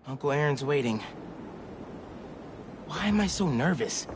Uncle Aaron's waiting. Why am I so nervous?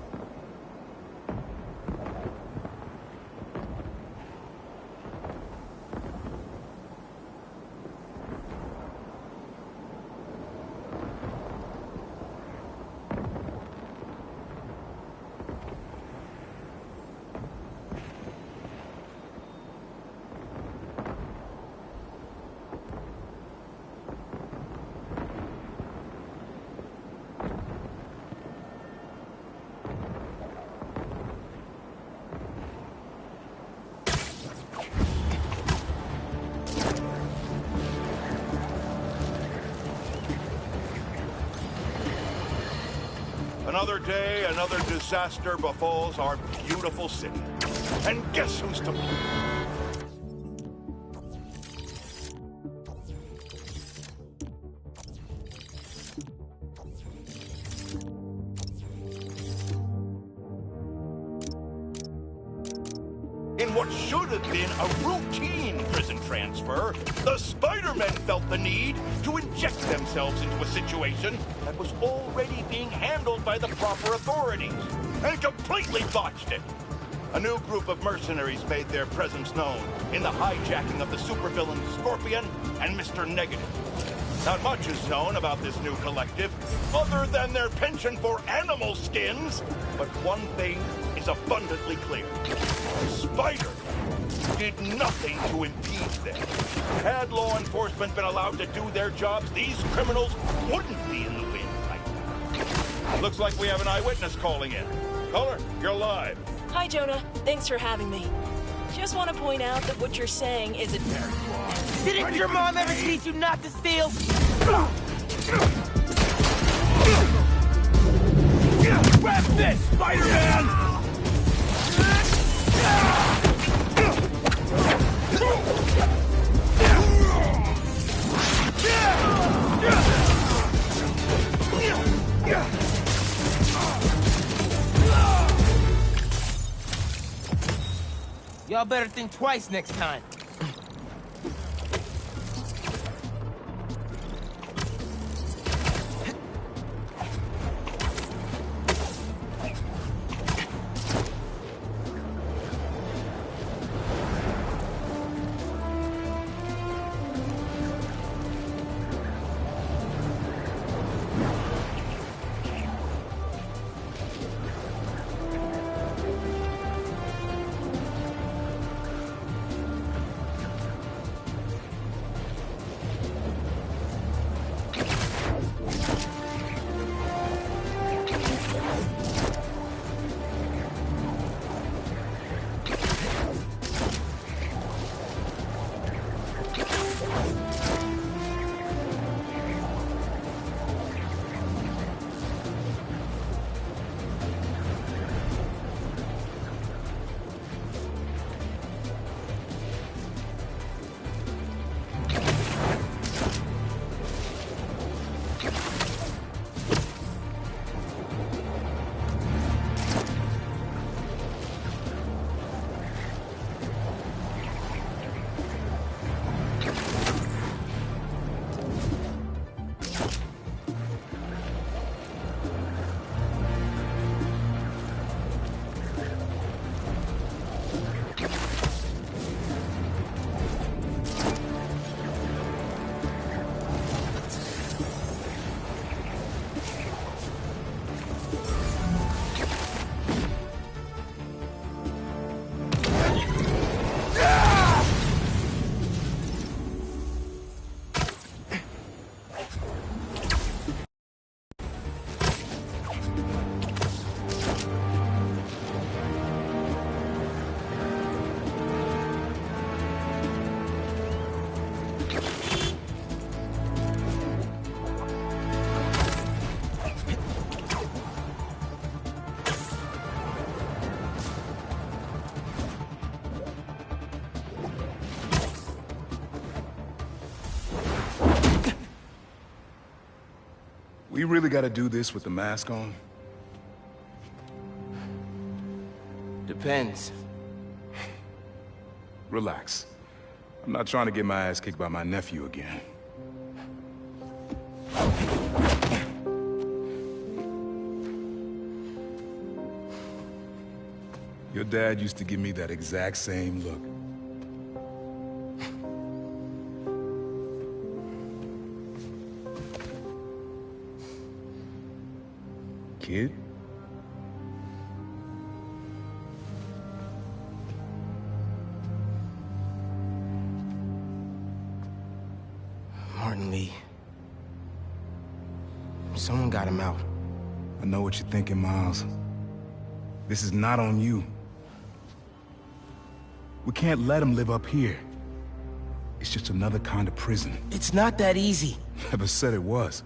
Another day, another disaster befalls our beautiful city. And guess who's to blame? In what should have been a routine prison transfer, the Spider-Men felt the need to inject themselves into a situation that was already being handled by the proper authorities, and completely botched it. A new group of mercenaries made their presence known in the hijacking of the supervillains Scorpion and Mr. Negative. Not much is known about this new collective, other than their penchant for animal skins, but one thing is abundantly clear. Spider did nothing to impede them. Had law enforcement been allowed to do their jobs, these criminals wouldn't be in the wind right now. Looks like we have an eyewitness calling in. Caller, you're live. Hi, Jonah. Thanks for having me. Just want to point out that what you're saying isn't very wrong. Didn't your mom ever teach you not to steal? Grab this, Spider-Man! Y'all better think twice next time. We really gotta do this with the mask on? Depends. Relax. I'm not trying to get my ass kicked by my nephew again. Your dad used to give me that exact same look. Kid? Martin Lee. Someone got him out. I know what you're thinking, Miles. This is not on you. We can't let him live up here. It's just another kind of prison. It's not that easy. Never said it was.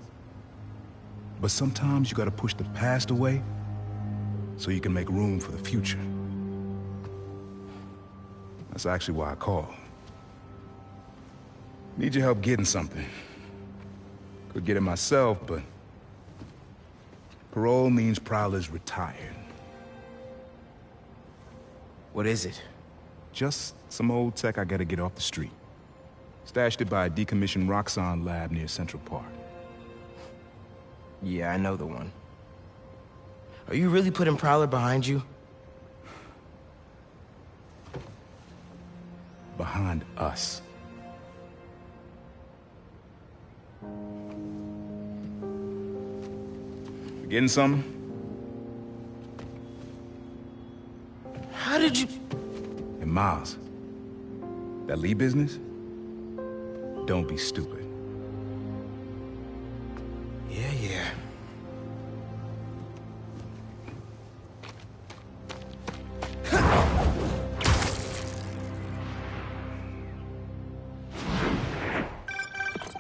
But sometimes you gotta push the past away so you can make room for the future. That's actually why I called. Need your help getting something. Could get it myself, but parole means Prowler's retired. What is it? Just some old tech I gotta get off the street. Stashed it by a decommissioned Roxxon lab near Central Park. Yeah, I know the one. Are you really putting Prowler behind you? Behind us. You getting something? How did you... And Miles, that Lee business? Don't be stupid. Yeah.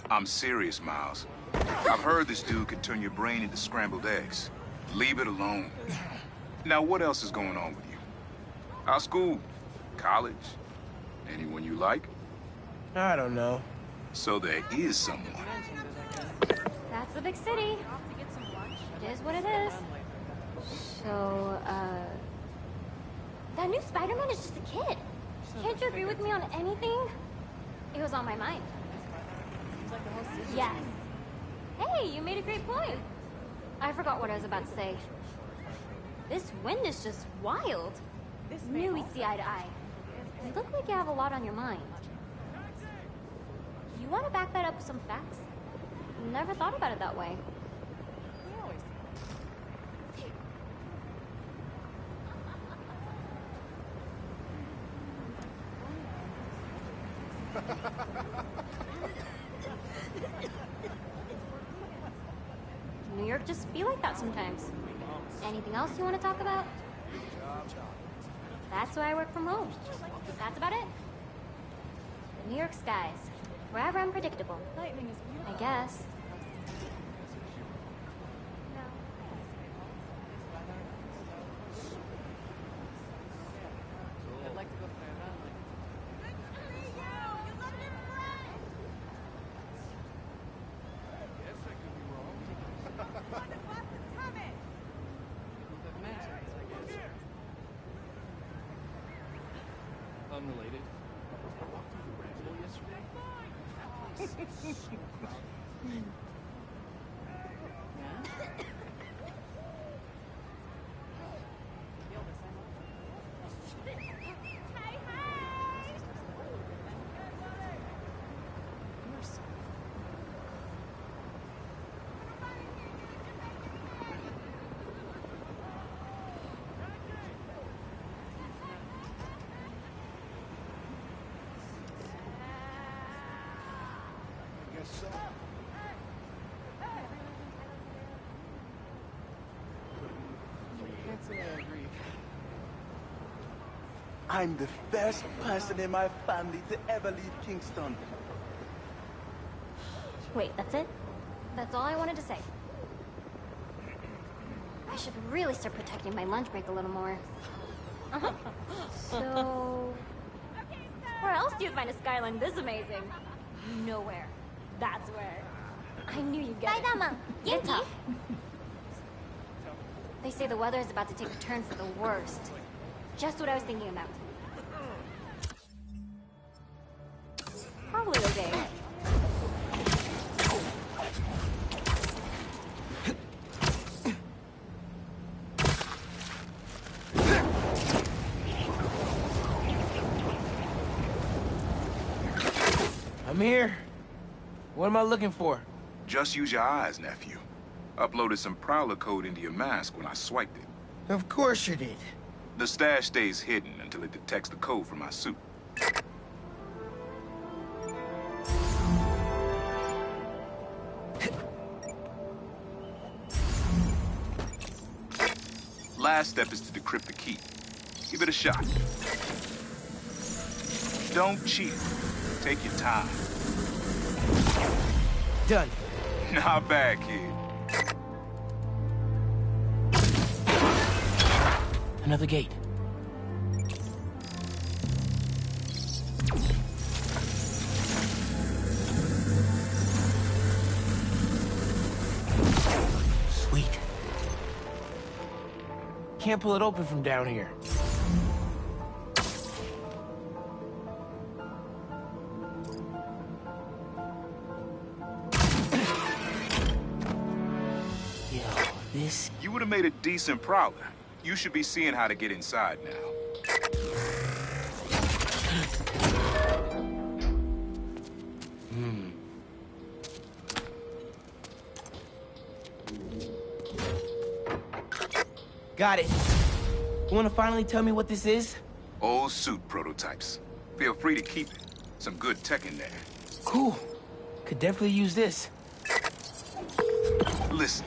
I'm serious, Miles. I've heard this dude can turn your brain into scrambled eggs. Leave it alone. Now, what else is going on with you? How's school? College? Anyone you like? I don't know. So there is someone. That's the big city. It is what it is. So, that new Spider-Man is just a kid. Can't you agree with me on anything? It was on my mind. Yes. Hey, you made a great point. I forgot what I was about to say. This wind is just wild. Knew we'd see eye to eye. You look like you have a lot on your mind. You want to back that up with some facts? Never thought about it that way. New York just feel like that sometimes. Anything else you want to talk about? That's why I work from home. That's about it. New York skies. Wherever unpredictable. I guess. Unrelated. I walked through the red hole yesterday. I'm the first person in my family to ever leave Kingston. Wait, that's it? That's all I wanted to say. I should really start protecting my lunch break a little more. So... where else do you find a skyline this amazing? Nowhere. That's where. I knew you'd get it. Genki? They say the weather is about to take a turn for the worst. Just what I was thinking about. Probably okay. I'm here. What am I looking for? Just use your eyes, nephew. Uploaded some Prowler code into your mask when I swiped it. Of course you did. The stash stays hidden until it detects the code from my suit. Last step is to decrypt the key. Give it a shot. Don't cheat. Take your time. Done. Not bad, kid. Another gate. Sweet. Can't pull it open from down here. Yo, this... You would have made a decent Prowler. You should be seeing how to get inside now. Got it. You wanna finally tell me what this is? Old suit prototypes. Feel free to keep it. Some good tech in there. Cool. Could definitely use this. Listen,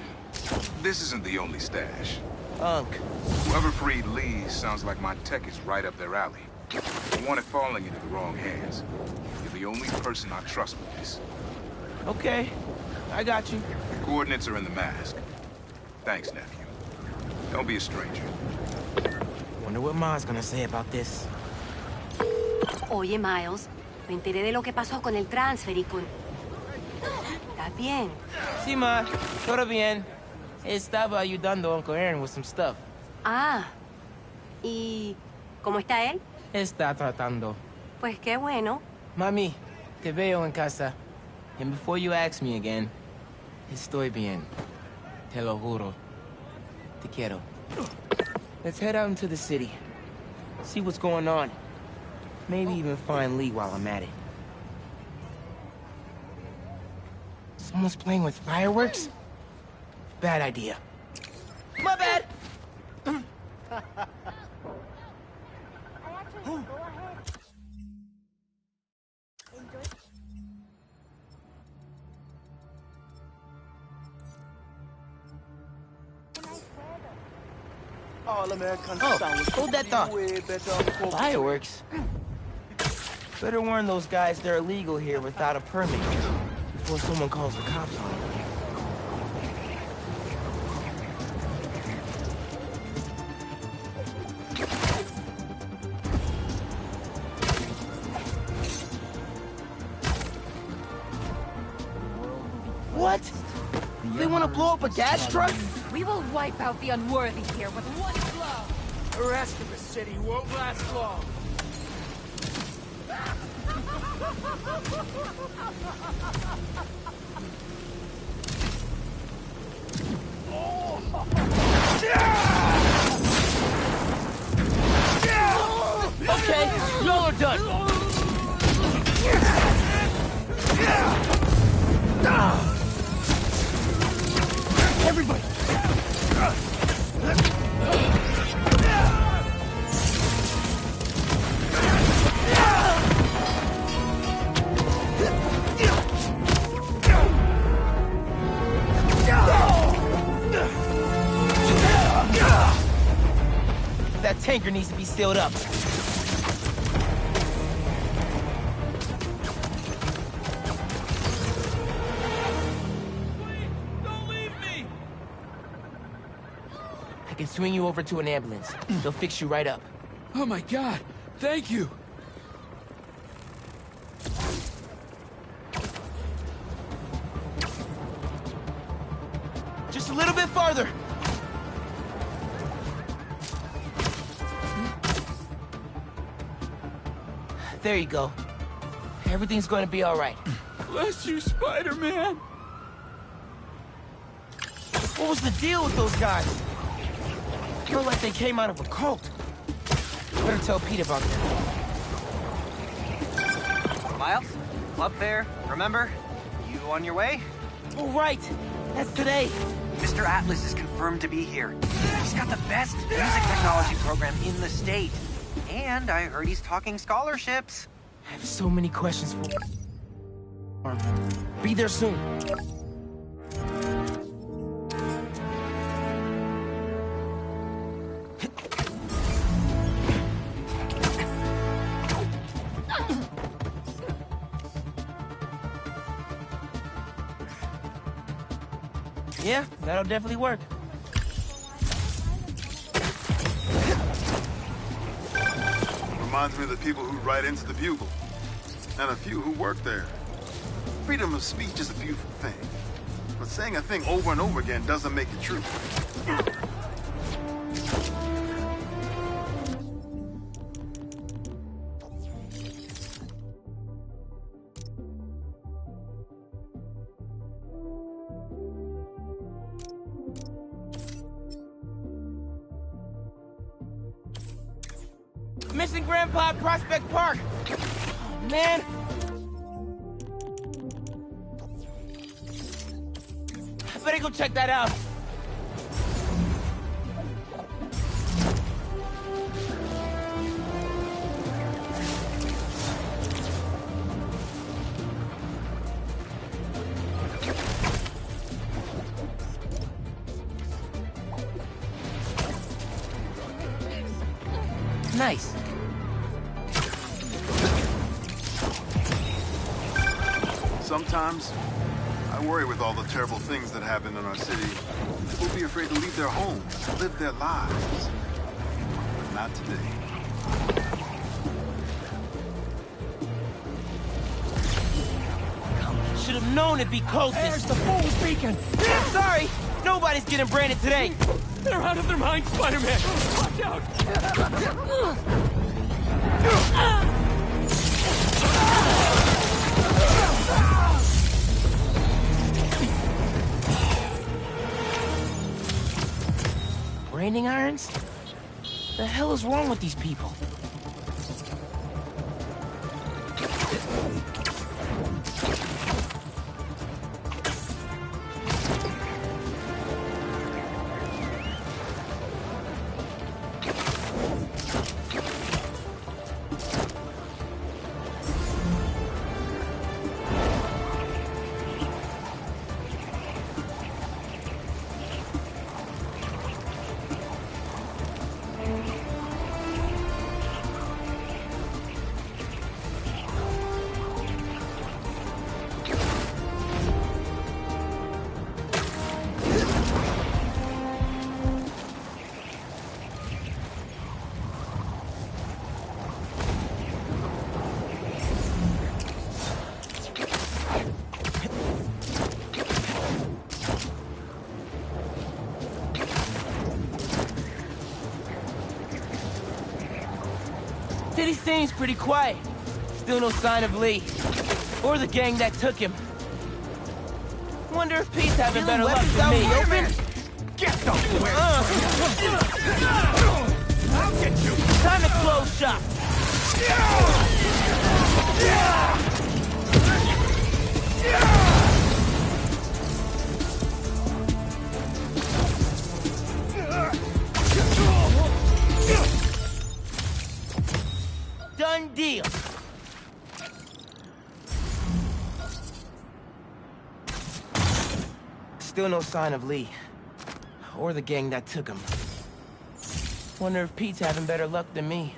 this isn't the only stash. Unk. Whoever freed Lee sounds like my tech is right up their alley. I want it falling into the wrong hands. You're the only person I trust with this. Okay. I got you. Coordinates are in the mask. Thanks, nephew. Don't be a stranger. Wonder what Ma's gonna say about this. Oye, Miles, me enteré de lo que pasó con el transfer y con... ¿Estás bien? Sí, Ma. Todo bien. Estaba ayudando a Uncle Aaron with some stuff. Ah, ¿y cómo está él? Está tratando. Pues qué bueno. Mami, te veo en casa. And before you ask me again, estoy bien. Te lo juro. Te quiero. Let's head out into the city. See what's going on. Maybe even find Lee while I'm at it. Someone's playing with fireworks? Bad idea. My bad! All American Oh, sound hold that thought. way better on coke. Fireworks? Better warn those guys they're illegal here without a permit before someone calls the cops on them. What? They want to blow up a gas truck? We will wipe out the unworthy here with one blow. The rest of the city won't last long. Okay, y'all are done. Everybody. That tanker needs to be sealed up. I can swing you over to an ambulance. They'll fix you right up. Oh my God! Thank you! Just a little bit farther. There you go. Everything's going to be all right. Bless you, Spider-Man! What was the deal with those guys? Felt like they came out of a cult. Better tell Pete about that. Miles? club fair, remember? You on your way? Oh, right! That's today! Mr. Atlas is confirmed to be here. He's got the best music technology program in the state. And I heard he's talking scholarships. I have so many questions for... Be there soon. Yeah, that'll definitely work. Reminds me of the people who write into the Bugle, and a few who work there. Freedom of speech is a beautiful thing, but saying a thing over and over again doesn't make it true. Missing Grandpa at Prospect Park! Oh, man! I better go check that out. Nice. Sometimes, I worry with all the terrible things that happen in our city. People will be afraid to leave their homes, live their lives. But not today. Should have known it'd be cold. There's the Fool's Beacon! Sorry! Nobody's getting branded today! They're out of their minds, Spider-Man! Watch out! Branding irons? The hell is wrong with these people? City seems pretty quiet. Still no sign of Lee. Or the gang that took him. Wonder if Pete's having better luck than me. Open? Get somewhere! I'll get you! Time to close shop! Done deal! Still no sign of Lee. Or the gang that took him. Wonder if Pete's having better luck than me.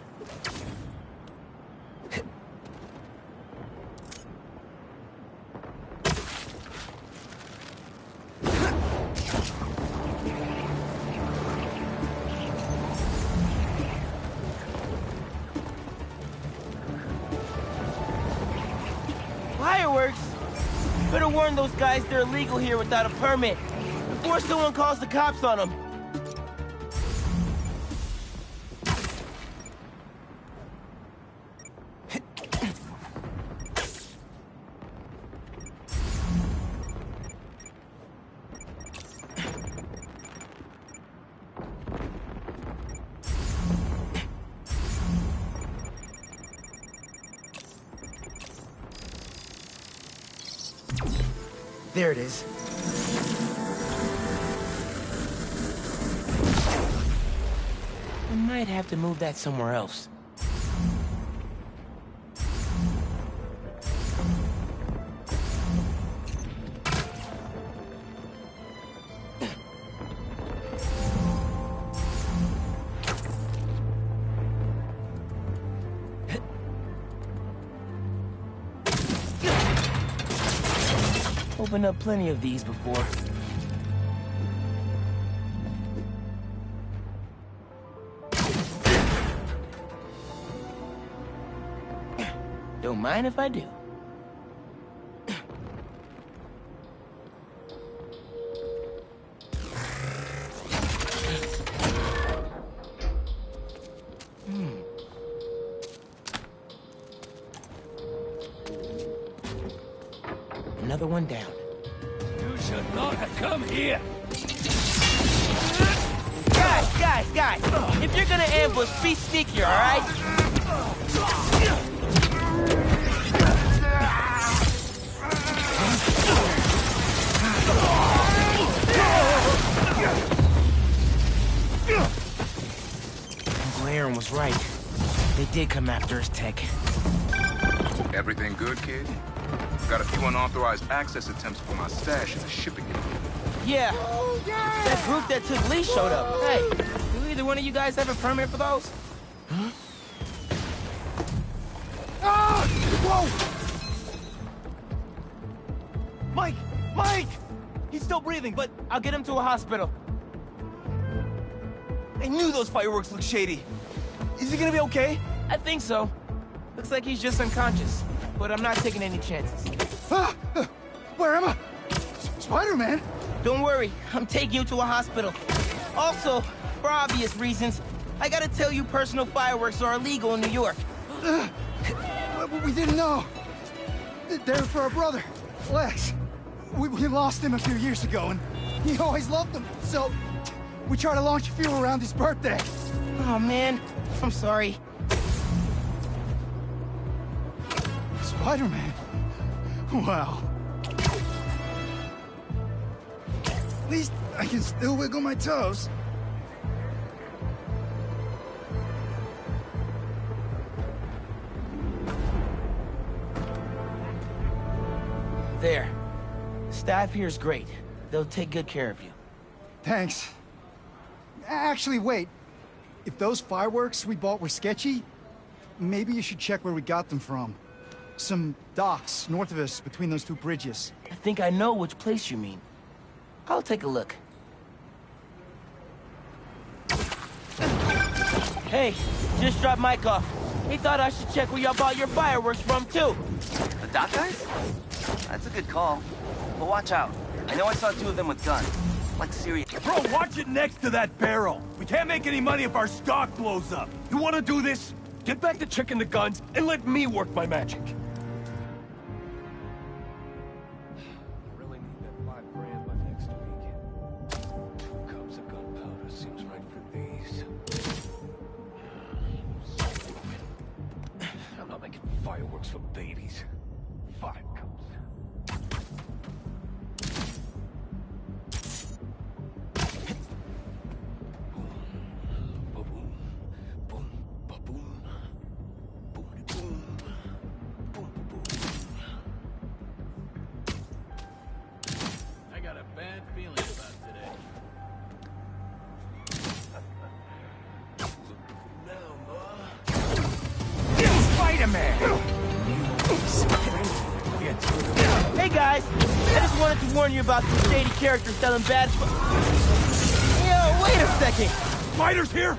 Fireworks? Better warn those guys they're illegal here without a permit, before someone calls the cops on them. There it is. I might have to move that somewhere else. Opened up plenty of these before. Don't mind if I do. Another one down. You should not have come here. Guys! If you're gonna ambush, be sneakier, all right? Aaron was right. They did come after his tech. Everything good, kid? Got a few unauthorized access attempts for my stash in the shipping area. Yeah. That group that took Lee showed up. Hey, do either one of you guys have a permit for those? Huh? Ah! Whoa! Mike! He's still breathing, but I'll get him to a hospital. I knew those fireworks looked shady. Is he gonna be okay? I think so. Looks like he's just unconscious, but I'm not taking any chances. Ah! Where am I? Spider-Man? Don't worry, I'm taking you to a hospital. Also, for obvious reasons, I gotta tell you personal fireworks are illegal in New York. We didn't know. They're for our brother, Lex. We lost him a few years ago, and he always loved them, so we try to launch a few around his birthday. Oh, man. I'm sorry. Spider-Man? Wow. At least I can still wiggle my toes. There. Staff here is great. They'll take good care of you. Thanks. Actually, wait. If those fireworks we bought were sketchy, maybe you should check where we got them from. Some docks north of us between those two bridges. I think I know which place you mean. I'll take a look. Hey, just dropped Mike off. He thought I should check where y'all bought your fireworks from, too. The dock guys? That's a good call. But watch out. I know I saw two of them with guns. Like serious. Bro, watch it next to that barrel. We can't make any money if our stock blows up. You want to do this? Get back to checking the guns and let me work my magic. I really need that $5 grand by next week. 2 cups of gunpowder seems right for these. I'm not making fireworks for babies. 5 cups. Hey guys, I just wanted to warn you about some shady characters selling bad Yo, wait a second! Spiders here?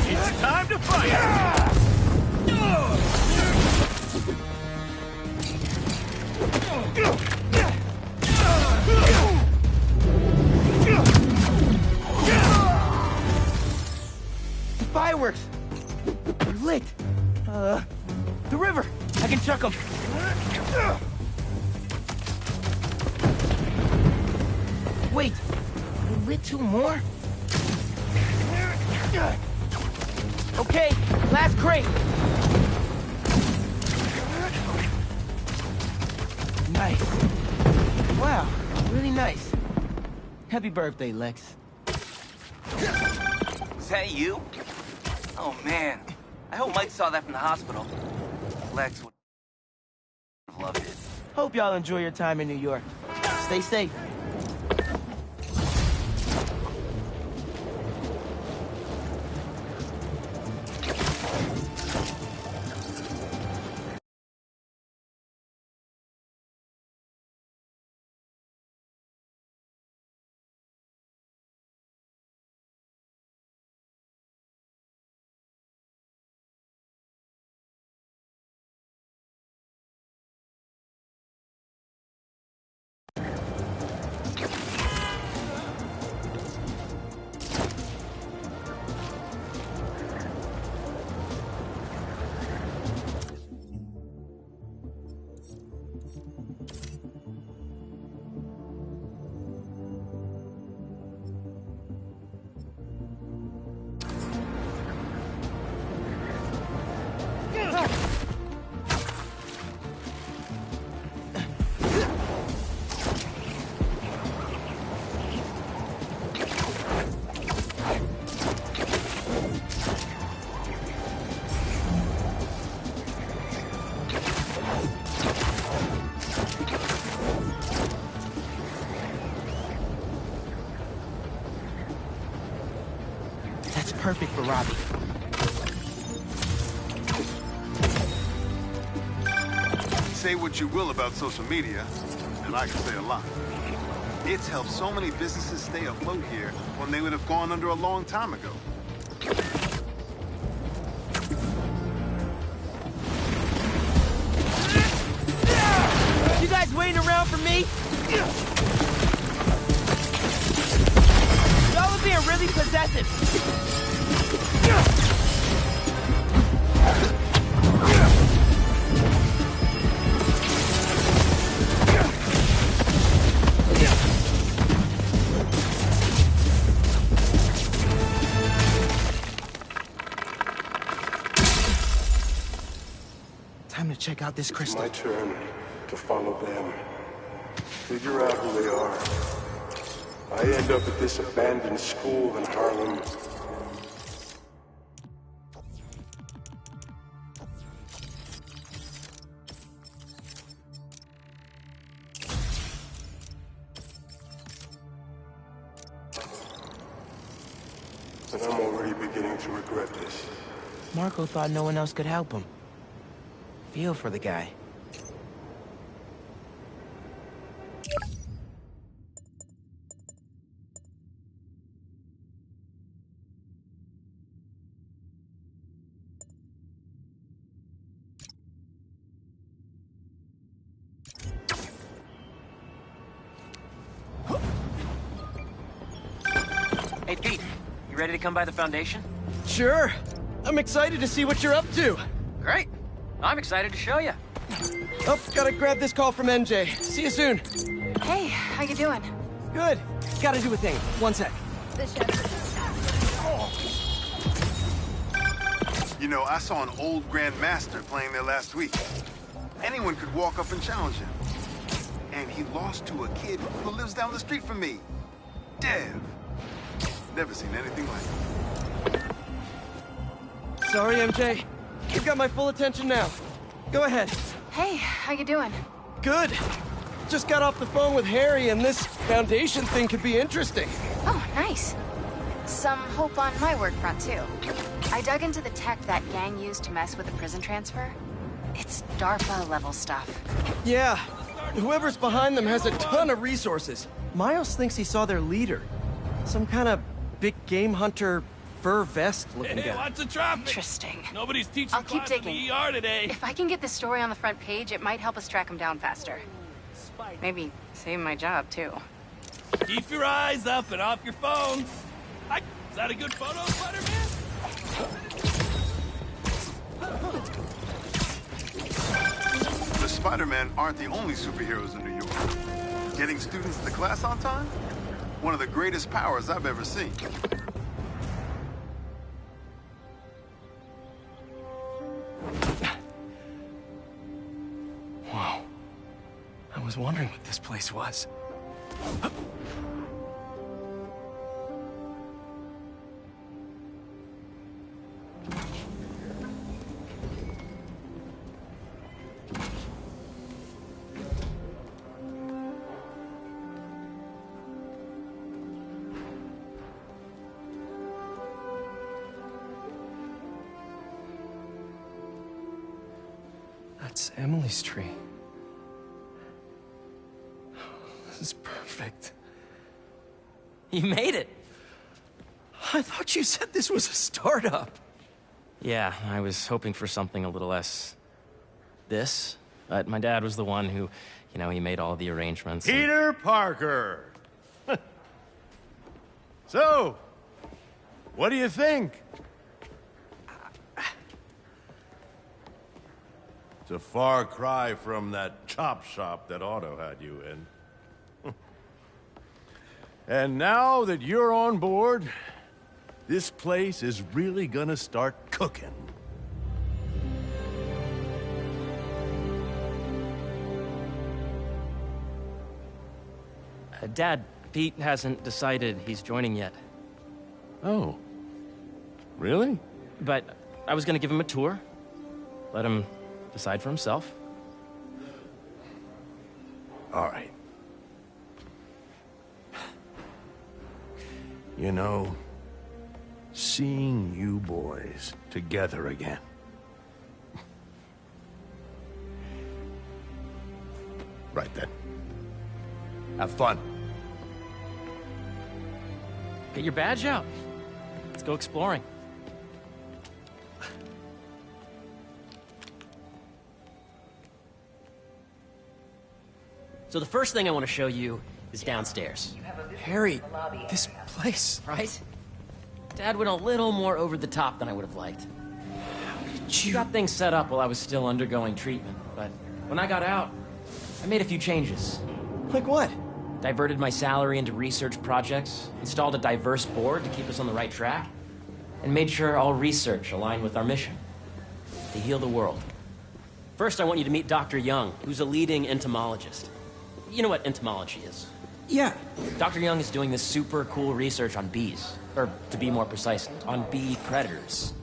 It's time to fight! Wait, you lit two more? Okay, last crate. Nice. Wow, really nice. Happy birthday, Lex. Was that you? Oh, man. I hope Mike saw that from the hospital. Lex would have loved it. Hope y'all enjoy your time in New York. Stay safe. Perfect for Robbie. Say what you will about social media, and I can say a lot. It's helped so many businesses stay afloat here when they would have gone under a long time ago. You guys waiting around for me? Y'all are being really possessive. Time to check out this crystal. It's my turn to follow them. Figure out who they are. I end up at this abandoned school in Harlem. And I'm already beginning to regret this. Marco thought no one else could help him. Feel for the guy. Hey, Pete. You ready to come by the Foundation? Sure. I'm excited to see what you're up to. Great. I'm excited to show you. Oh, gotta grab this call from MJ. See you soon. Hey, how you doing? Good. Gotta do a thing. One sec. The chef. You know, I saw an old Grand Master playing there last week. Anyone could walk up and challenge him. And he lost to a kid who lives down the street from me. Dev. Never seen anything like it. Sorry, MJ. You've got my full attention now. Go ahead. Hey, how you doing? Good. Just got off the phone with Harry, and this Foundation thing could be interesting. Oh, nice. Some hope on my work front, too. I dug into the tech that gang used to mess with the prison transfer. It's DARPA-level stuff. Yeah. Whoever's behind them has a ton of resources. Miles thinks he saw their leader. Some kind of big game hunter, fur vest looking Hey, guy. lots of traffic. Interesting. Nobody's teaching I'll keep class in digging. the ER today. If I can get this story on the front page, it might help us track him down faster. Maybe save my job, too. Keep your eyes up and off your phones. Is that a good photo, Spider-Man? Spider-Man aren't the only superheroes in New York. Getting students to class on time? One of the greatest powers I've ever seen. Whoa. I was wondering what this place was. That's Emily's tree. This is perfect. You made it. I thought you said this was a startup. Yeah, I was hoping for something a little less... this. But my dad was the one who, you know, he made all the arrangements. Peter Parker! So, what do you think? It's a far cry from that chop shop that Otto had you in. And now that you're on board, this place is really gonna start cooking. Dad, Pete hasn't decided he's joining yet. Oh. Really? But I was gonna give him a tour. Let him decide for himself. All right. You know, seeing you boys together again. Right then. Have fun. Get your badge out. Let's go exploring. So the first thing I want to show you is downstairs. Harry, this place... Right? Dad went a little more over the top than I would have liked. You got things set up while I was still undergoing treatment, but when I got out, I made a few changes. Like what? Diverted my salary into research projects, installed a diverse board to keep us on the right track, and made sure all research aligned with our mission, to heal the world. First, I want you to meet Dr. Young, who's a leading entomologist. You know what entomology is? Yeah. Dr. Young is doing this super cool research on bees, or to be more precise, on bee predators.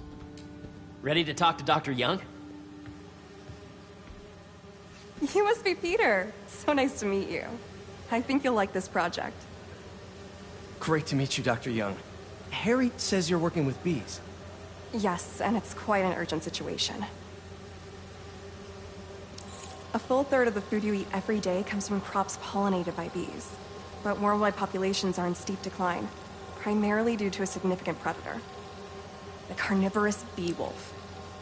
Ready to talk to Dr. Young? You must be Peter. So nice to meet you. I think you'll like this project. Great to meet you, Dr. Young. Harry says you're working with bees. Yes, and it's quite an urgent situation. A full third of the food you eat every day comes from crops pollinated by bees. But worldwide populations are in steep decline, primarily due to a significant predator, the carnivorous bee wolf.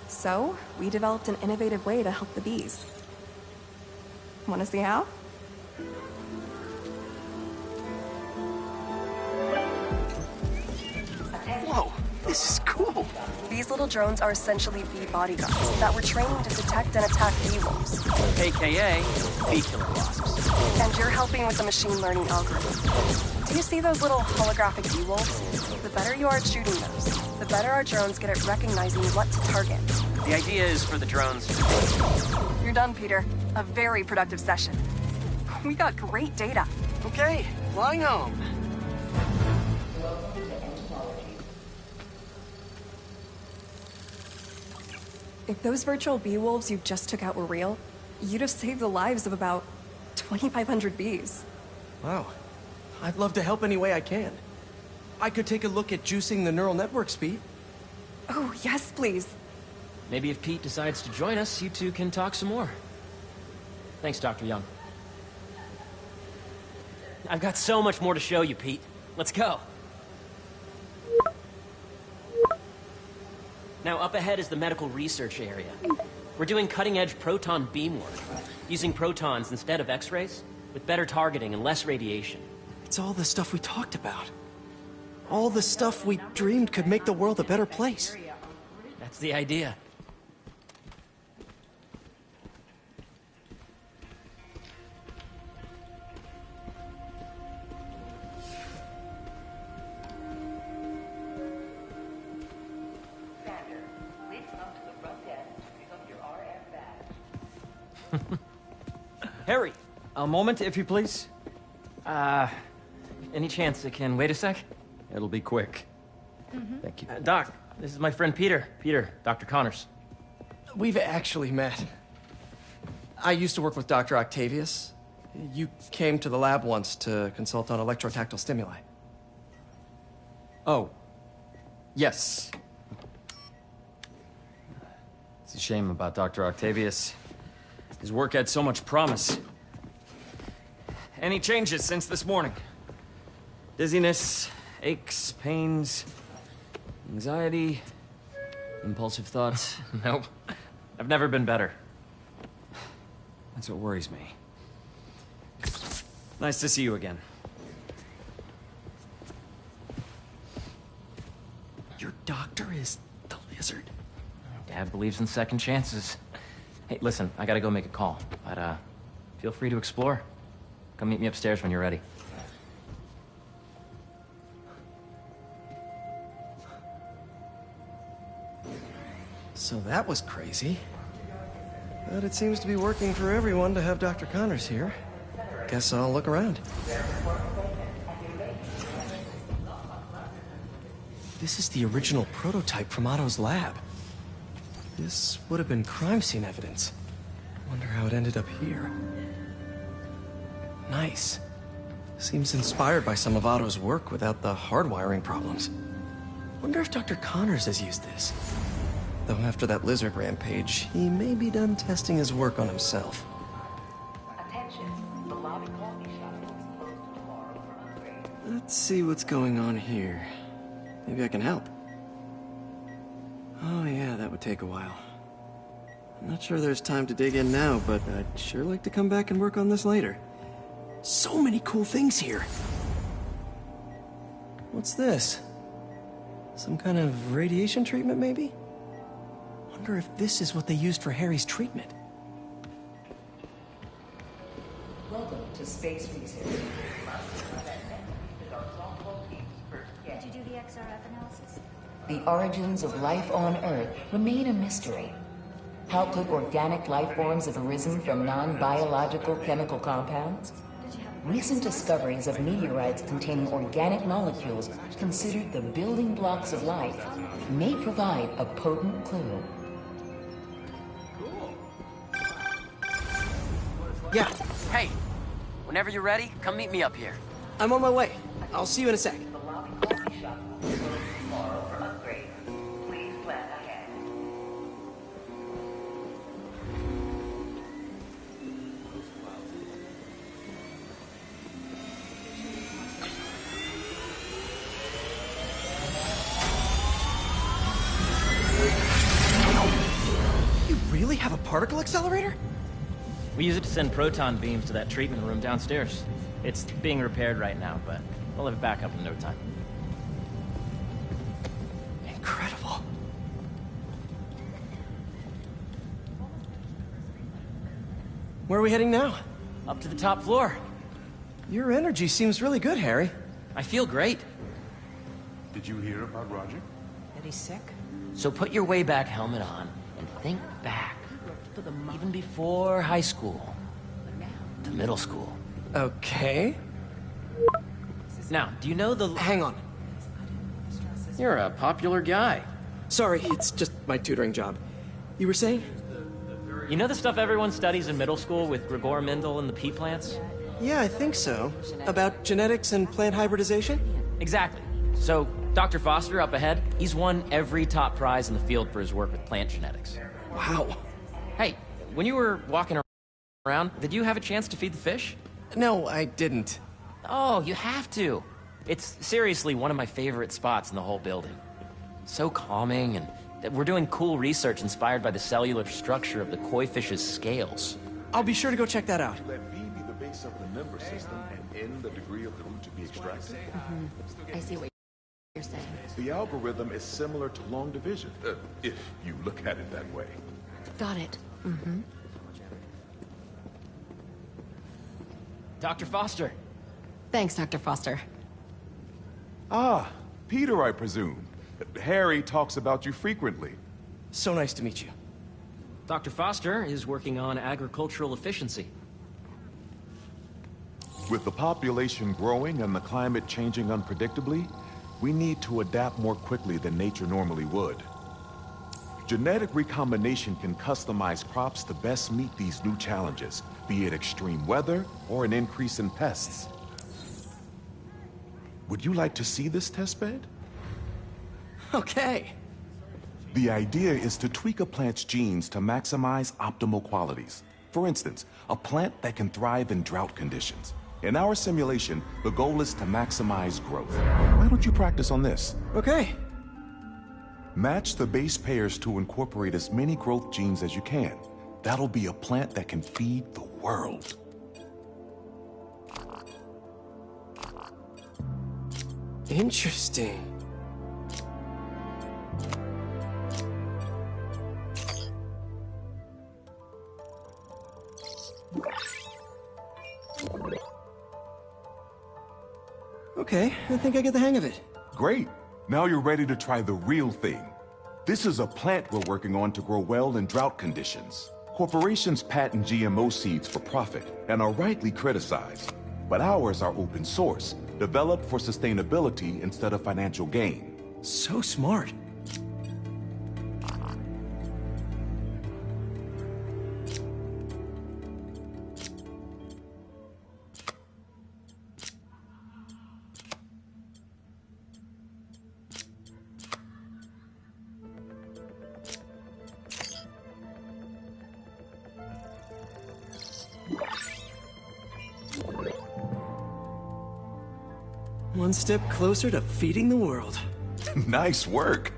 So, we developed an innovative way to help the bees. Want to see how? Whoa, this is cool. These little drones are essentially bee bodyguards that were trained to detect and attack bee wolves. AKA bee killer wasps. And you're helping with the machine learning algorithm. Do you see those little holographic bee wolves? The better you are at shooting those, the better our drones get at recognizing what to target. The idea is for the drones to... You're done, Peter. A very productive session. We got great data. Okay, flying home. If those virtual bee wolves you just took out were real, you'd have saved the lives of about 2,500 bees. Wow. I'd love to help any way I can. I could take a look at juicing the neural network speed. Oh, yes, please. Maybe if Pete decides to join us, you two can talk some more. Thanks, Dr. Young. I've got so much more to show you, Pete. Let's go. Now, up ahead is the medical research area. We're doing cutting-edge proton beam work, using protons instead of X-rays, with better targeting and less radiation. It's all the stuff we talked about. All the stuff we dreamed could make the world a better place. That's the idea. Harry, a moment, if you please. Any chance it can wait a sec? It'll be quick. Thank you. Doc, this is my friend Peter. Peter, Dr. Connors. We've actually met. I used to work with Dr. Octavius. You came to the lab once to consult on electrotactile stimuli. Oh. Yes. It's a shame about Dr. Octavius. His work had so much promise. Any changes since this morning? Dizziness, aches, pains, anxiety, impulsive thoughts? Nope. I've never been better. That's what worries me. Nice to see you again. Your doctor is the lizard. Dad believes in second chances. Hey, listen, I gotta go make a call, but feel free to explore. Come meet me upstairs when you're ready. So that was crazy. But it seems to be working for everyone to have Dr. Connors here. Guess I'll look around. This is the original prototype from Otto's lab. This would have been crime scene evidence. Wonder how it ended up here. Nice. Seems inspired by some of Otto's work without the hardwiring problems. Wonder if Dr. Connors has used this. Though after that lizard rampage, he may be done testing his work on himself. Let's see what's going on here. Maybe I can help. Oh yeah, that would take a while. I'm not sure there's time to dig in now, but I'd sure like to come back and work on this later. So many cool things here. What's this? Some kind of radiation treatment, maybe? Wonder if this is what they used for Harry's treatment. Welcome to Space Research. Did you do the XRF analysis? The origins of life on Earth remain a mystery. How could organic life forms have arisen from non-biological chemical compounds? Recent discoveries of meteorites containing organic molecules considered the building blocks of life may provide a potent clue. Yeah. Hey, whenever you're ready, come meet me up here. I'm on my way. I'll see you in a sec. You really have a particle accelerator? We use it to send proton beams to that treatment room downstairs. It's being repaired right now, but we'll have it back up in no time. Incredible. Where are we heading now? Up to the top floor. Your energy seems really good, Harry. I feel great. Did you hear about Roger? That he's sick? So put your way back helmet on and think back. Even before high school. To middle school. Okay. Now, do you know the... Hang on. You're a popular guy. Sorry, it's just my tutoring job. You were saying? You know the stuff everyone studies in middle school with Gregor Mendel and the pea plants? Yeah, I think so. About genetics and plant hybridization? Exactly. So, Dr. Foster up ahead, he's won every top prize in the field for his work with plant genetics. Wow. Hey, when you were walking around, did you have a chance to feed the fish? No, I didn't. Oh, you have to. It's seriously one of my favorite spots in the whole building. So calming, and we're doing cool research inspired by the cellular structure of the koi fish's scales. I'll be sure to go check that out. Let V be the base of the member system and N the degree of the root to be extracted. I see what you're saying. The algorithm is similar to long division, if you look at it that way. Got it. Dr. Foster. Thanks, Dr. Foster. Ah, Peter, I presume. Harry talks about you frequently. So nice to meet you. Dr. Foster is working on agricultural efficiency. With the population growing and the climate changing unpredictably, we need to adapt more quickly than nature normally would. Genetic recombination can customize crops to best meet these new challenges, be it extreme weather or an increase in pests. Would you like to see this testbed? Okay. The idea is to tweak a plant's genes to maximize optimal qualities. For instance, a plant that can thrive in drought conditions. In our simulation, the goal is to maximize growth. Why don't you practice on this? Okay. Match the base pairs to incorporate as many growth genes as you can. That'll be a plant that can feed the world. Interesting. Okay, I think I get the hang of it. Great. Now you're ready to try the real thing. This is a plant we're working on to grow well in drought conditions. Corporations patent GMO seeds for profit and are rightly criticized. But ours are open source, developed for sustainability instead of financial gain. So smart. One step closer to feeding the world. Nice work.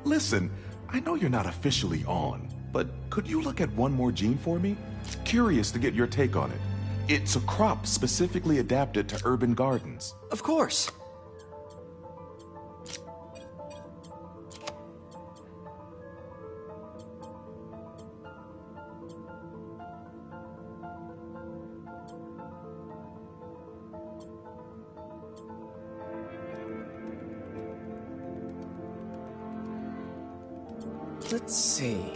Listen, I know you're not officially on, but could you look at one more gene for me? Curious to get your take on it. It's a crop specifically adapted to urban gardens. Of course. Let's see.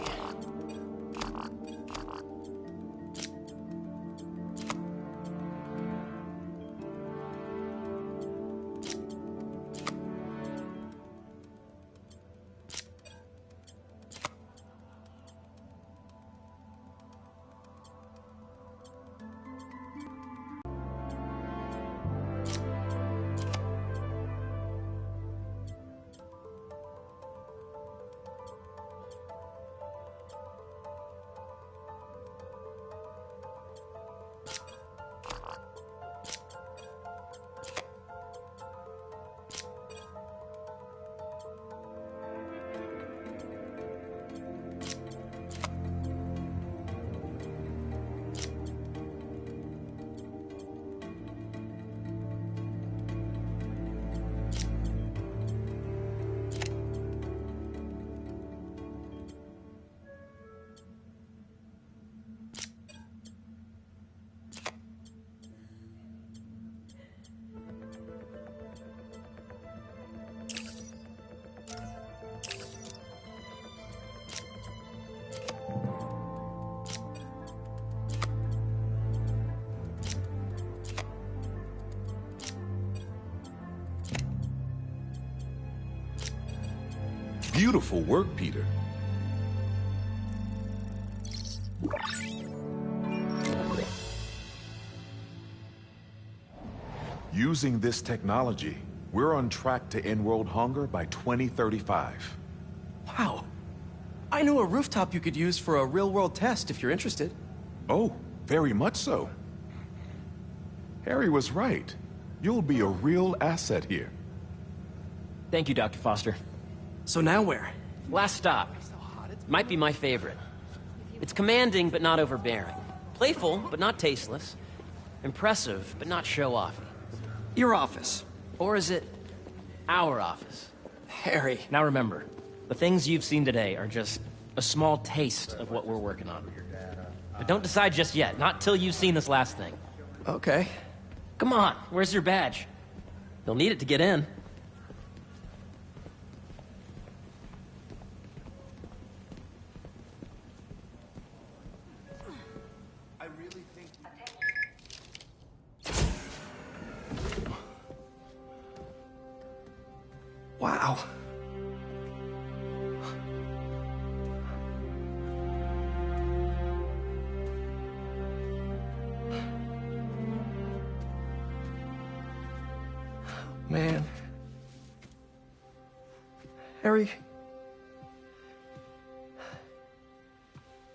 Beautiful work, Peter. Using this technology, we're on track to end world hunger by 2035. Wow. I know a rooftop you could use for a real-world test if you're interested. Oh, very much so. Harry was right. You'll be a real asset here. Thank you, Dr. Foster. So now where? Last stop. Might be my favorite. It's commanding, but not overbearing. Playful, but not tasteless. Impressive, but not show-offy. Your office. Or is it our office? Harry. Now remember, the things you've seen today are just a small taste of what we're working on. But don't decide just yet, not till you've seen this last thing. Okay. Come on, where's your badge? You'll need it to get in. Wow. Man. Harry.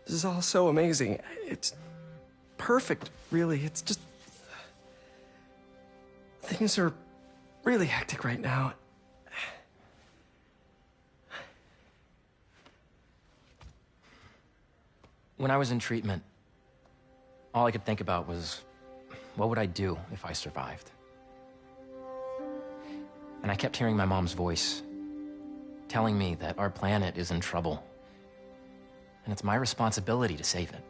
This is all so amazing. It's perfect, really. It's just... Things are really hectic right now. When I was in treatment, all I could think about was, what would I do if I survived? And I kept hearing my mom's voice, telling me that our planet is in trouble, and it's my responsibility to save it.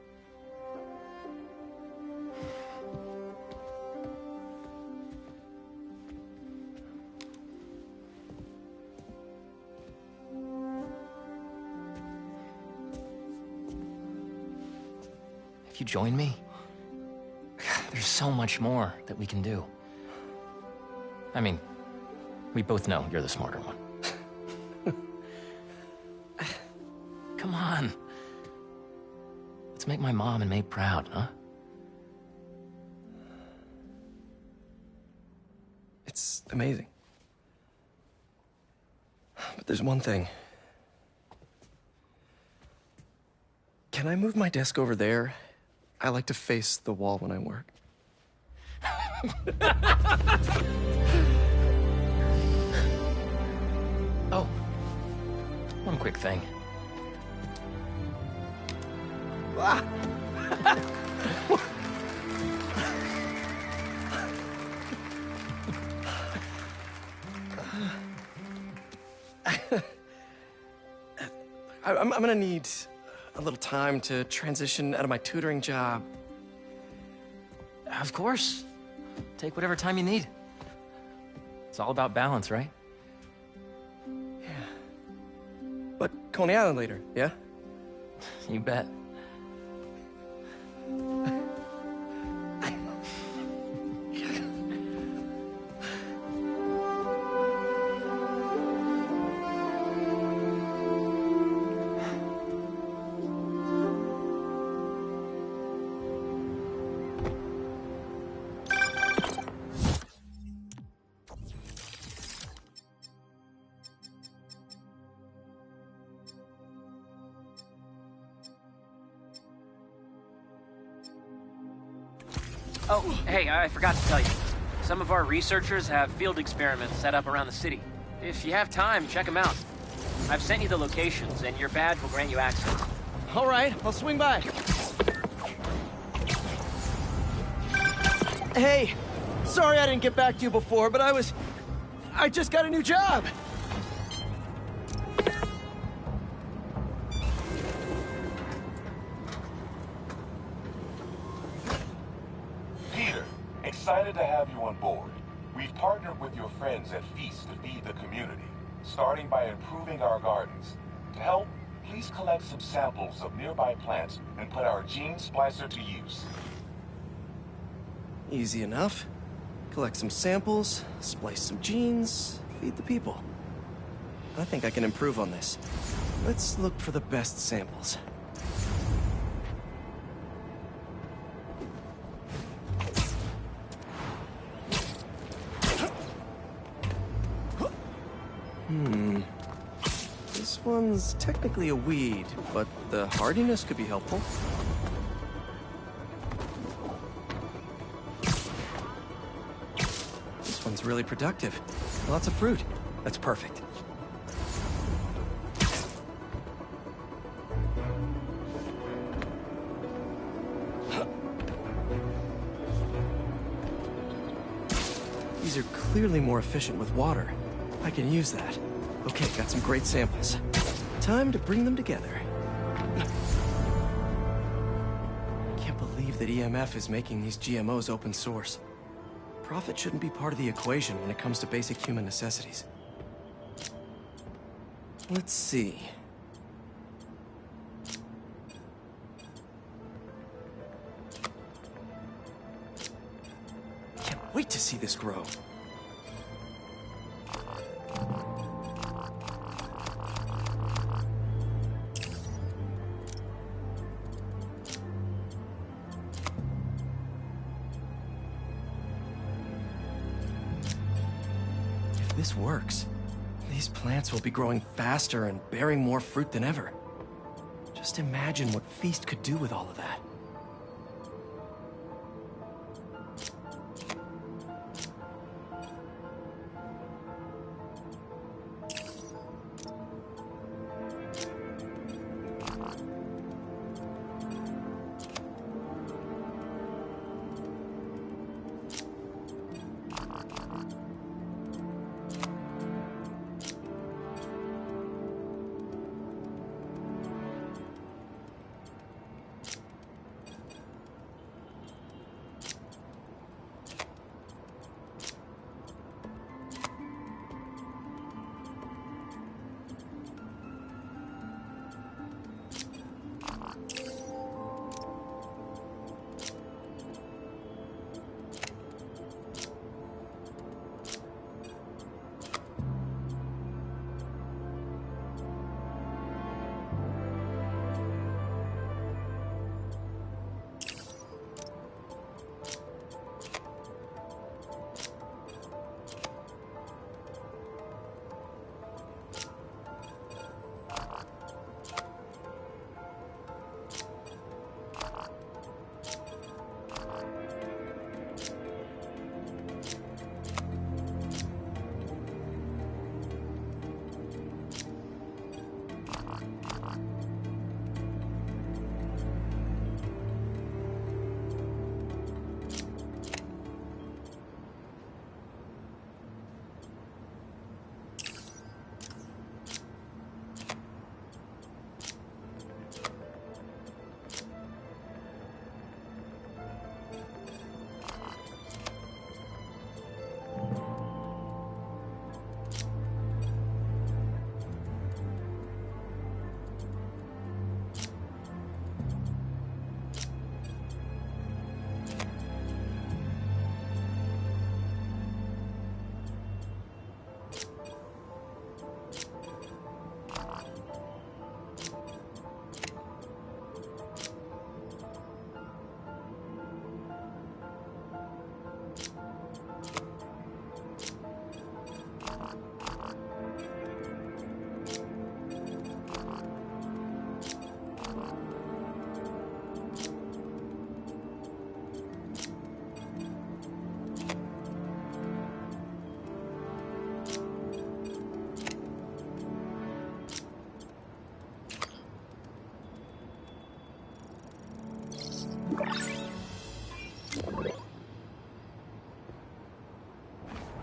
If you join me, there's so much more that we can do. I mean, we both know you're the smarter one. Come on. Let's make my mom and May proud, huh? It's amazing. But there's one thing. Can I move my desk over there? I like to face the wall when I work. Oh, one quick thing. Ah. I'm gonna need a little time to transition out of my tutoring job. Of course. Take whatever time you need. It's all about balance, right? Yeah. But Coney Island later, yeah? You bet. Oh, hey, I forgot to tell you. Some of our researchers have field experiments set up around the city. If you have time, check them out. I've sent you the locations, and your badge will grant you access. All right, I'll swing by. Hey, sorry I didn't get back to you before, but I just got a new job. Excited to have you on board. We've partnered with your friends at Feast to feed the community, starting by improving our gardens. To help, please collect some samples of nearby plants and put our gene splicer to use. Easy enough. Collect some samples, splice some genes, feed the people. I think I can improve on this. Let's look for the best samples. This one's technically a weed, but the hardiness could be helpful. This one's really productive. Lots of fruit. That's perfect. These are clearly more efficient with water. I can use that. Okay, got some great samples. Time to bring them together. Can't believe that EMF is making these GMOs open source. Profit shouldn't be part of the equation when it comes to basic human necessities. Let's see. Can't wait to see this grow. this works, these plants will be growing faster and bearing more fruit than ever. Just imagine what Feast could do with all of that.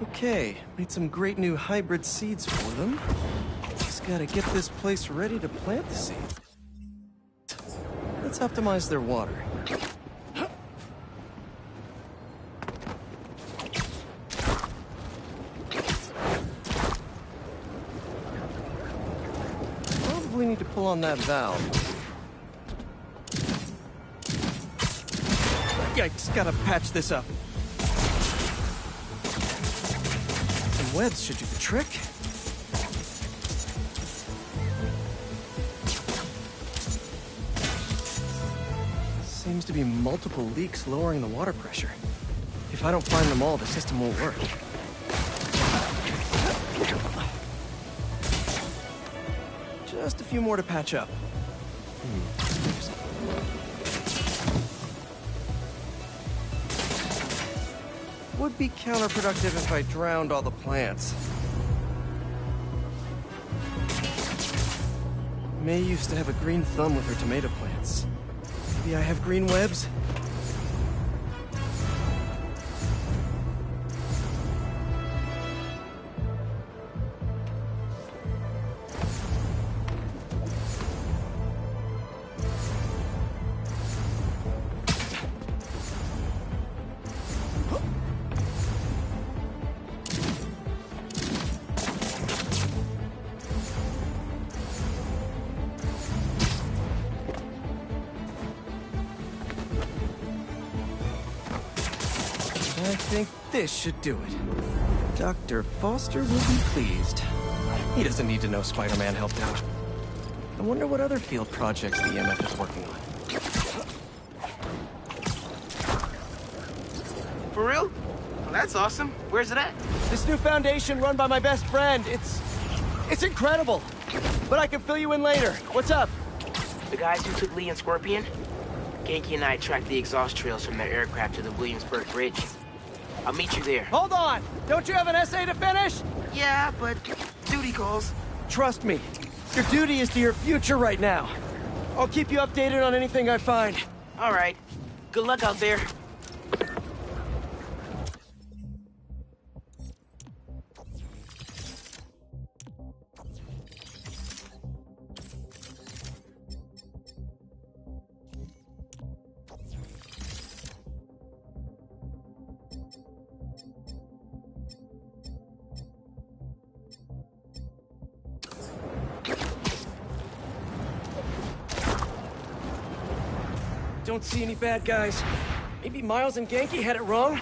Okay, made some great new hybrid seeds for them. Just gotta get this place ready to plant the seed. Let's optimize their water. Probably need to pull on that valve. Yikes, gotta patch this up. Some webs should do the trick. Seems to be multiple leaks lowering the water pressure. If I don't find them all, the system won't work. Just a few more to patch up. Would be counterproductive if I drowned all the plants. May used to have a green thumb with her tomato plants. Maybe I have green webs? I think this should do it. Dr. Foster will be pleased. He doesn't need to know Spider-Man helped out. I wonder what other field projects the EMF is working on. For real? that's awesome. Where's it at? This new foundation run by my best friend. It's incredible. But I can fill you in later. What's up? The guys who took Lee and Scorpion? Genki and I tracked the exhaust trails from their aircraft to the Williamsburg Bridge. I'll meet you there. Hold on! Don't you have an essay to finish? Yeah, but duty calls. Trust me. Your duty is to your future right now. I'll keep you updated on anything I find. All right. Good luck out there. Don't see any bad guys. Maybe Miles and Genki had it wrong?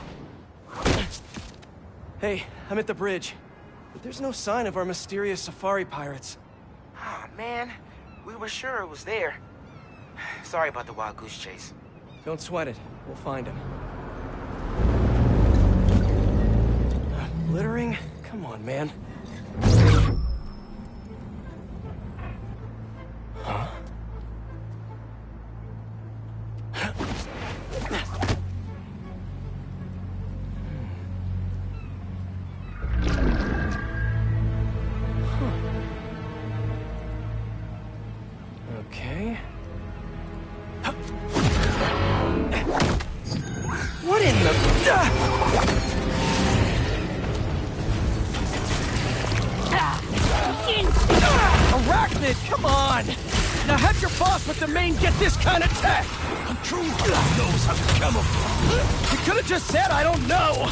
Hey, I'm at the bridge. But there's no sign of our mysterious safari pirates. Oh, man. We were sure it was there. Sorry about the wild goose chase. Don't sweat it. We'll find him. Littering? Come on, man. Huh? Okay. What in the... Arachnid, come on! Now have your boss with the main get this kind of tech! A true hunter knows how to camouflage. You could have just said I don't know!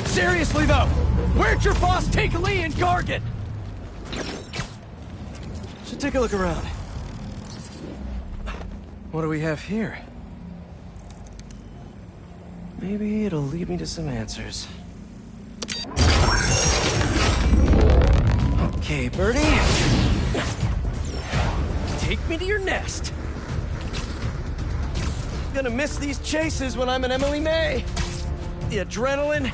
Seriously though, where'd your boss take Lee and Gargan? Should take a look around. What do we have here? Maybe it'll lead me to some answers. Okay, Birdie. Take me to your nest. Gonna miss these chases when I'm an Emily May. The adrenaline,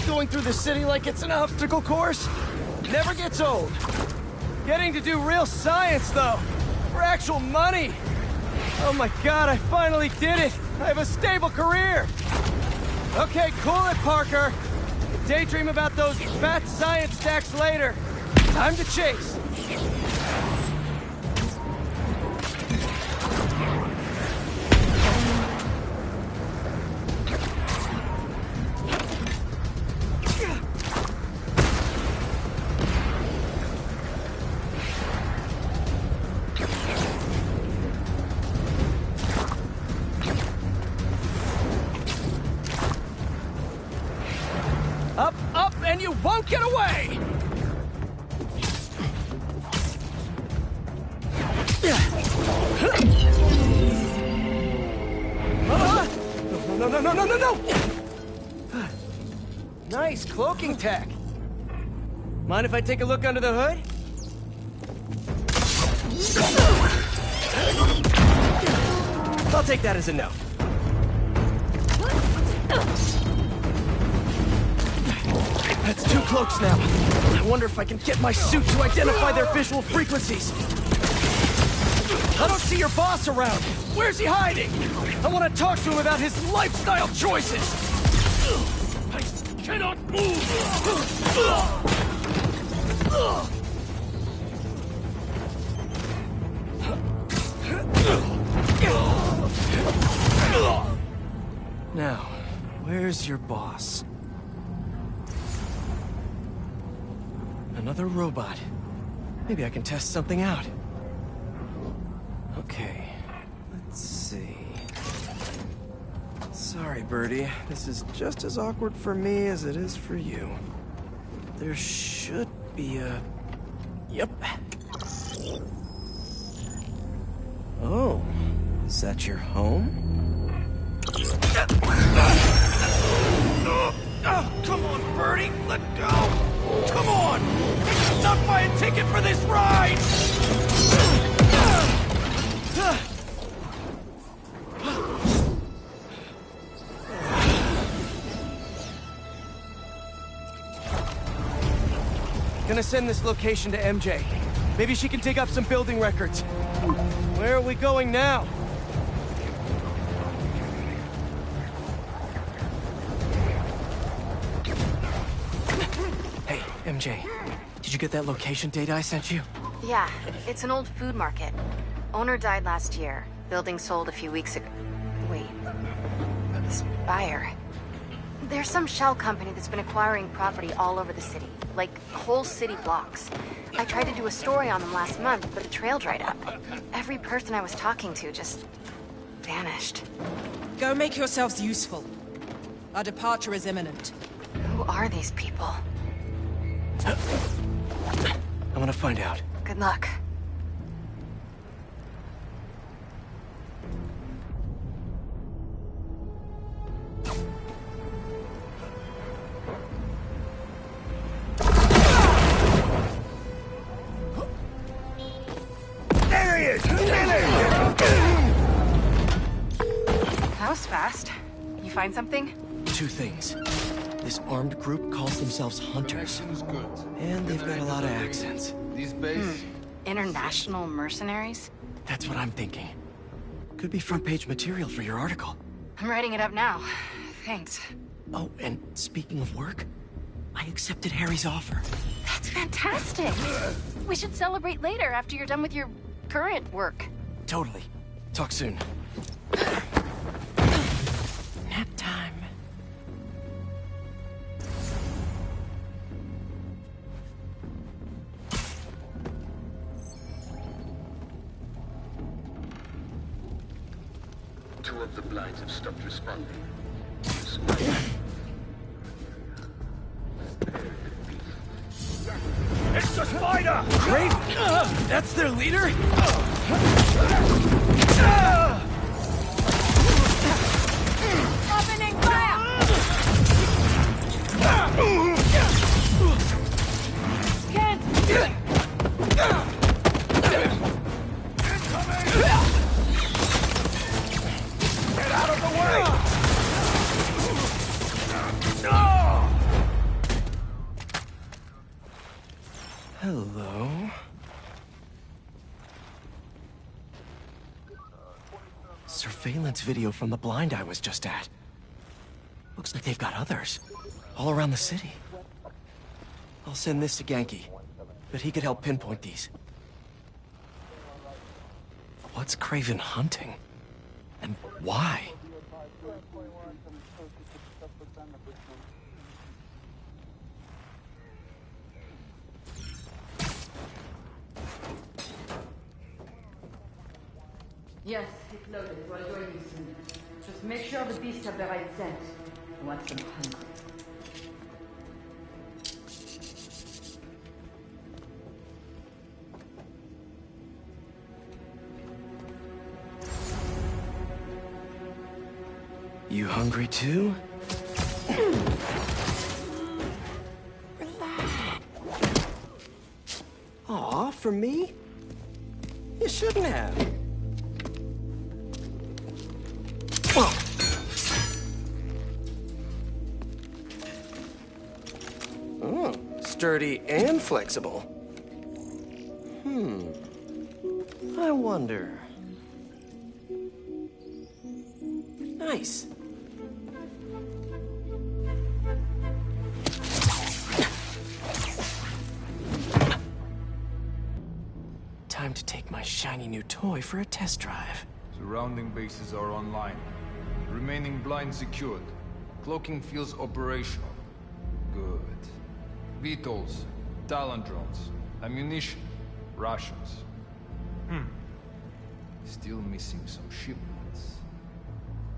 going through the city like it's an obstacle course, never gets old. Getting to do real science, though, for actual money. Oh my God, I finally did it. I have a stable career. Okay, cool it, Parker. Daydream about those fat science stacks later. Time to chase. Up, up, and you won't get away! No! Nice cloaking tech. Mind if I take a look under the hood? I'll take that as a no. That's 2 cloaks now. I wonder if I can get my suit to identify their visual frequencies. I don't see your boss around. Where's he hiding? I want to talk to him about his lifestyle choices. I cannot move. Now, where's your boss? Another robot. Maybe I can test something out. Okay, let's see. Sorry, Birdie. This is just as awkward for me as it is for you. There should be a... Yep. Oh, is that your home? Oh, come on, Birdie! Let go! Come on! Not by ticket for this ride! Gonna send this location to MJ. Maybe she can dig up some building records. Where are we going now? Hey, MJ. Did you get that location data I sent you? Yeah, it's an old food market. Owner died last year. Building sold a few weeks ago. Wait. Spire. There's some shell company that's been acquiring property all over the city. Like, whole city blocks. I tried to do a story on them last month, but the trail dried up. Every person I was talking to just vanished. Go make yourselves useful. Our departure is imminent. Who are these people? I'm gonna find out. Good luck. There he is! That was fast. You find something? Two things. This armed group calls themselves Hunters. And they've got a lot of accents. International mercenaries? That's what I'm thinking. Could be front-page material for your article. I'm writing it up now. Thanks. Oh, and speaking of work, I accepted Harry's offer. That's fantastic. We should celebrate later after you're done with your current work. Totally. Talk soon. Nap time. Two of the blinds have stopped responding. It's the spider! Kraven! That's their leader? Opening fire! Get out of the way! Hello. Surveillance video from the blind I was just at. Looks like they've got others. All around the city. I'll send this to Genki. But he could help pinpoint these. What's Kraven hunting? And why? Yes, it's loaded. We'll join you soon. Just make sure the beasts have the right scent. I want some hungry. You hungry too? Aw, for me? You shouldn't have. Oh, sturdy and flexible. I wonder. Nice. Time to take my shiny new toy for a test drive. Surrounding bases are online. Remaining blind secured. Cloaking fields operational. Good. VTOLs, Talon drones, ammunition, rations. Still missing some shipments.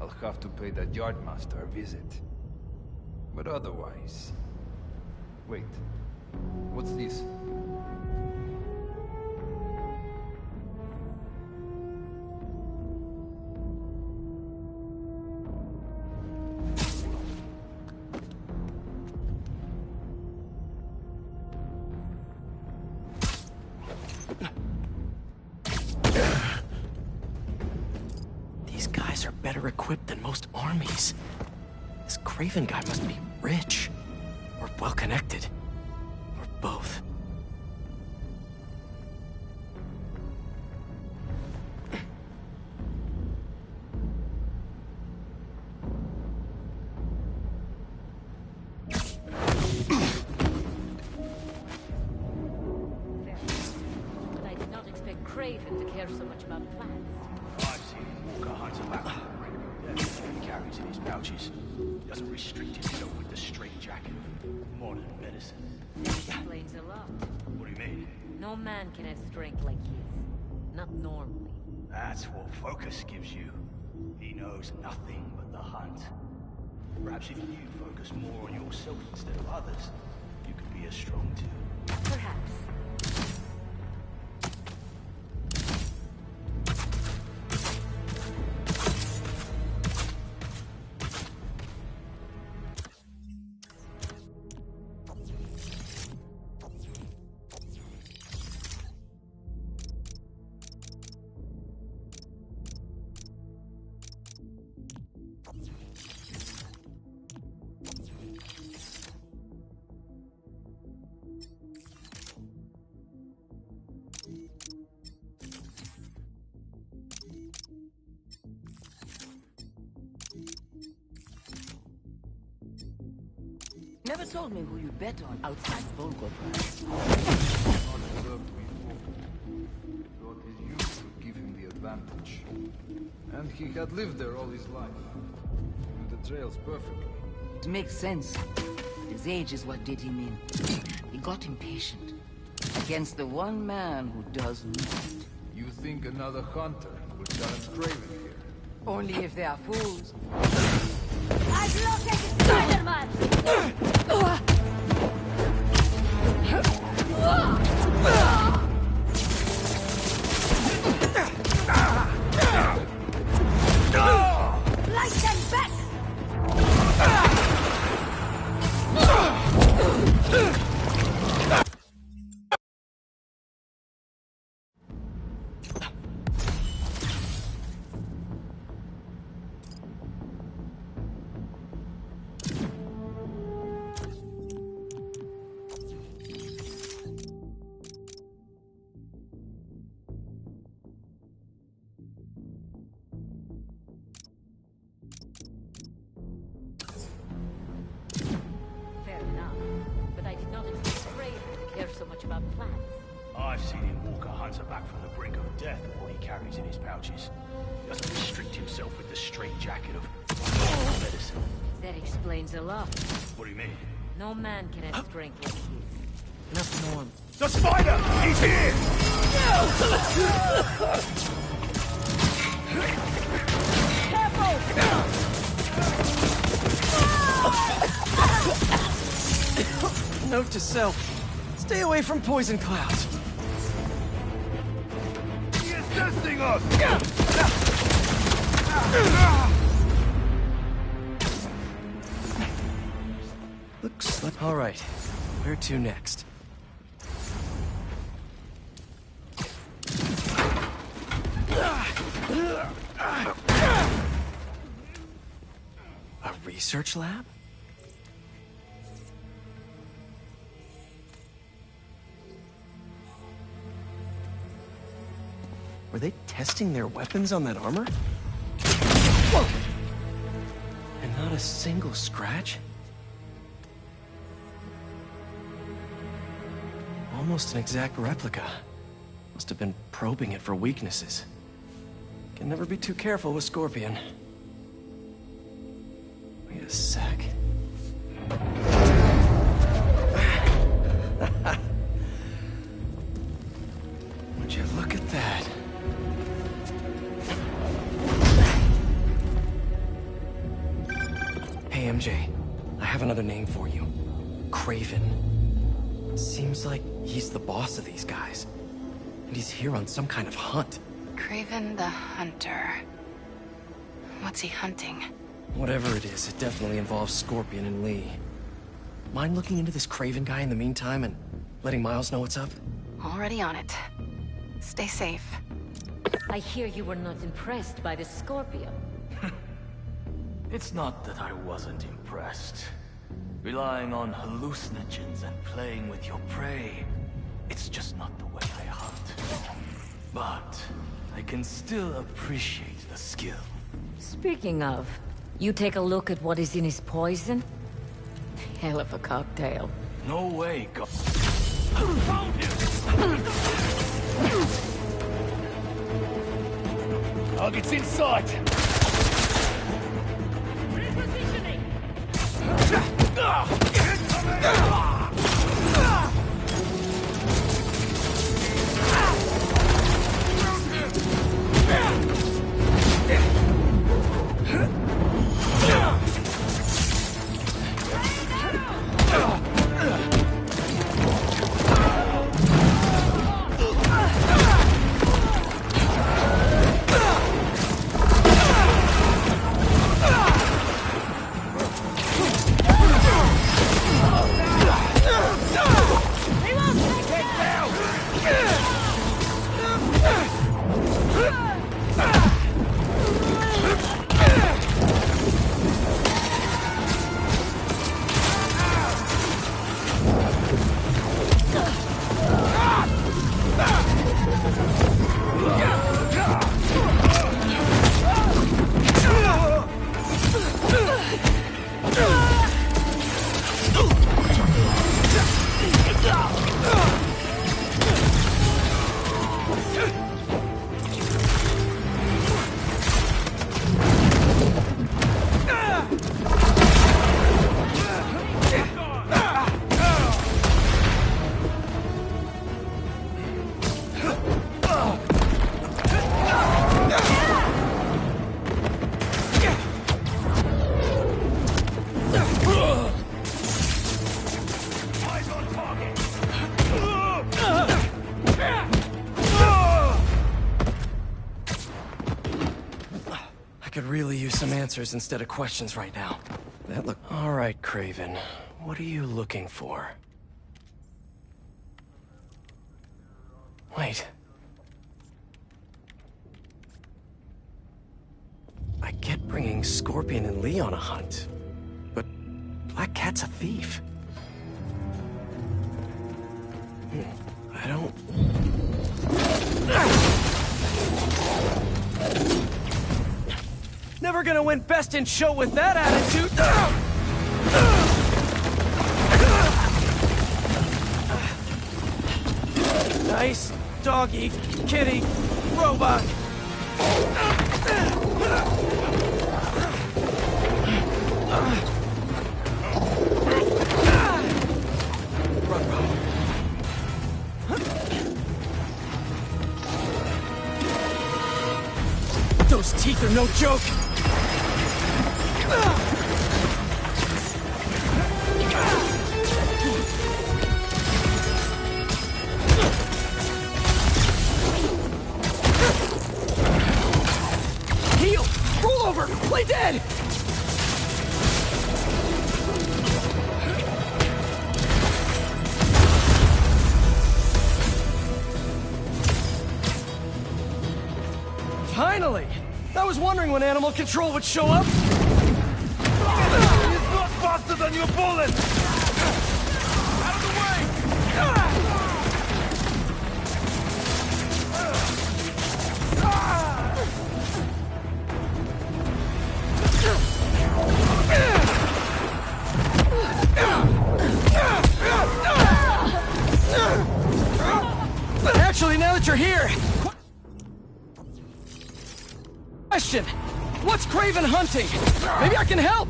I'll have to pay that yardmaster a visit. But otherwise... Wait. What's this? These guys are better equipped than most armies. This Kraven guy must be rich, or well-connected, or both. But I did not expect Kraven to care so much about plants. I've seen Walker hunt a back. He carries in his pouches. Doesn't restrict himself with the straitjacket of modern medicine. That explains a lot. What do you mean? No man can have strength like his. Not normally. That's what focus gives you. He knows nothing but the hunt. Perhaps if you focus more on yourself instead of others, you could be as strong too. Perhaps. Never told me who you bet on outside Volgo. Thought his youth would give him the advantage. And he had lived there all his life. Knew the trails perfectly. It makes sense. His age is what did him in. He got impatient. Against the one man who does not. You think another hunter would challenge Kraven here? Only if they are fools. I've located Spider-Man! Light them back! Fair enough, but I did not expect Kraven to care so much about plants. I've seen him walk a hunter back from the brink of death with what he carries in his pouches. Doesn't restrict himself with the straitjacket of modern medicine. That explains a lot. What do you mean? No man can have strength like his. Not normal. The spider! He's here! Note to self: stay away from poison clouds. He is testing us! Looks like... All right. Where to next? A research lab? Were they testing their weapons on that armor? And not a single scratch? Almost an exact replica. Must have been probing it for weaknesses. Can never be too careful with Scorpion. Wait a sec. Would you look at that? Hey, MJ. I have another name for you. Kraven. Seems like he's the boss of these guys. And he's here on some kind of hunt. Kraven the Hunter. What's he hunting? Whatever it is, it definitely involves Scorpion and Lee. Mind looking into this Kraven guy in the meantime and letting Miles know what's up? Already on it. Stay safe. I hear you were not impressed by the Scorpion. It's not that I wasn't impressed. Relying on hallucinogens and playing with your prey, it's just not the way I hunt. But I can still appreciate the skill. Speaking of, you take a look at what is in his poison? Hell of a cocktail. No way, go. Target's in sight! Repositioning! I could really use some answers instead of questions right now. That look... All right, Kraven. What are you looking for? Wait. I get bringing Scorpion and Lee on a hunt, but Black Cat's a thief. I don't... Never gonna win Best in Show with that attitude! Nice doggy, kitty, robot. Those teeth are no joke! Heal! Roll over! Play dead! Finally! I was wondering when Animal Control would show up. He's not faster than your bullet! Out of the way! Actually, now that you're here... Question! What's Kraven hunting? Maybe I can help!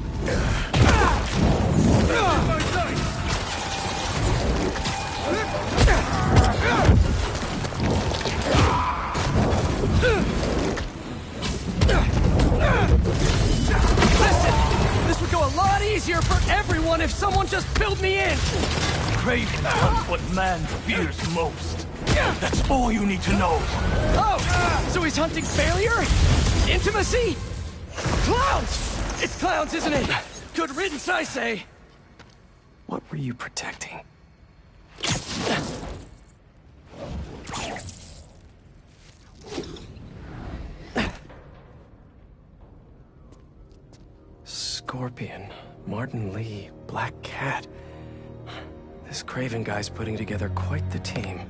Listen! This would go a lot easier for everyone if someone just filled me in! Kraven hunts what man fears most. That's all you need to know. Oh! So he's hunting failure? Intimacy? Clowns! It's clowns, isn't it? Good riddance, I say. What were you protecting? Scorpion, Martin Lee, Black Cat. This Kraven guy's putting together quite the team.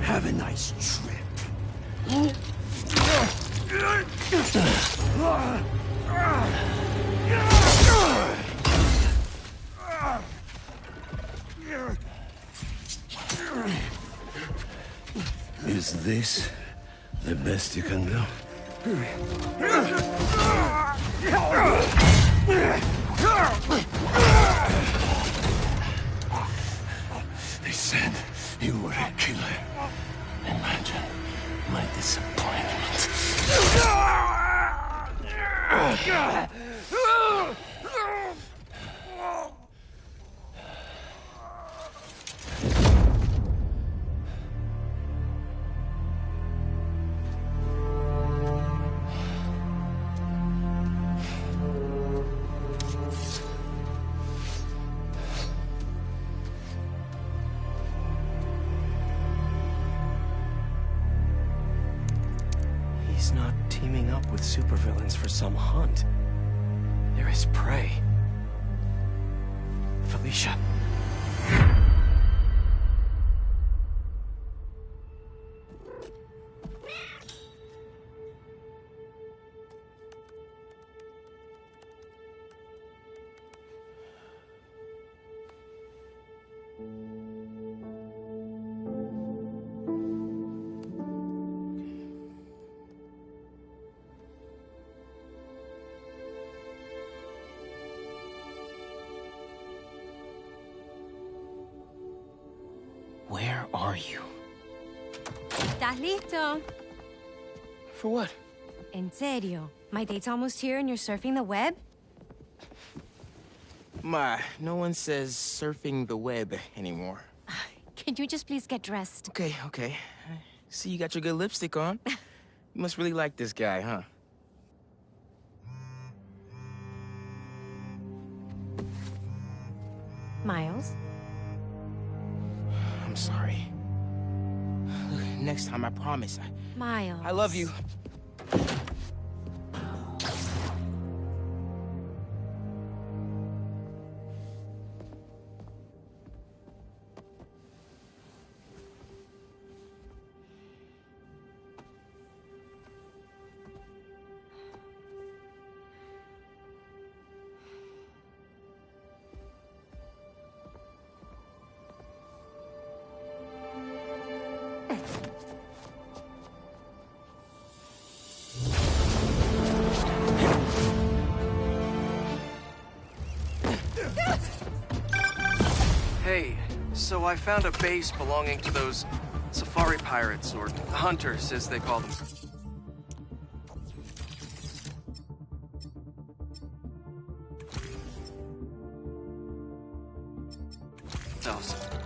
Have a nice trip. Is this the best you can do? They said you were a killer. Imagine my disappointment. He's not teaming up with supervillains for some hunt. They're his prey. Felicia. Where are you? ¿Estás listo? For what? En serio? My date's almost here and you're surfing the web? Ma, no one says surfing the web anymore. Can you just please get dressed? Okay, okay. See, you got your good lipstick on. You must really like this guy, huh? Miles? I'm sorry. Look, next time, I promise. Miles. I love you. Hey, so I found a base belonging to those safari pirates, or hunters, as they call them.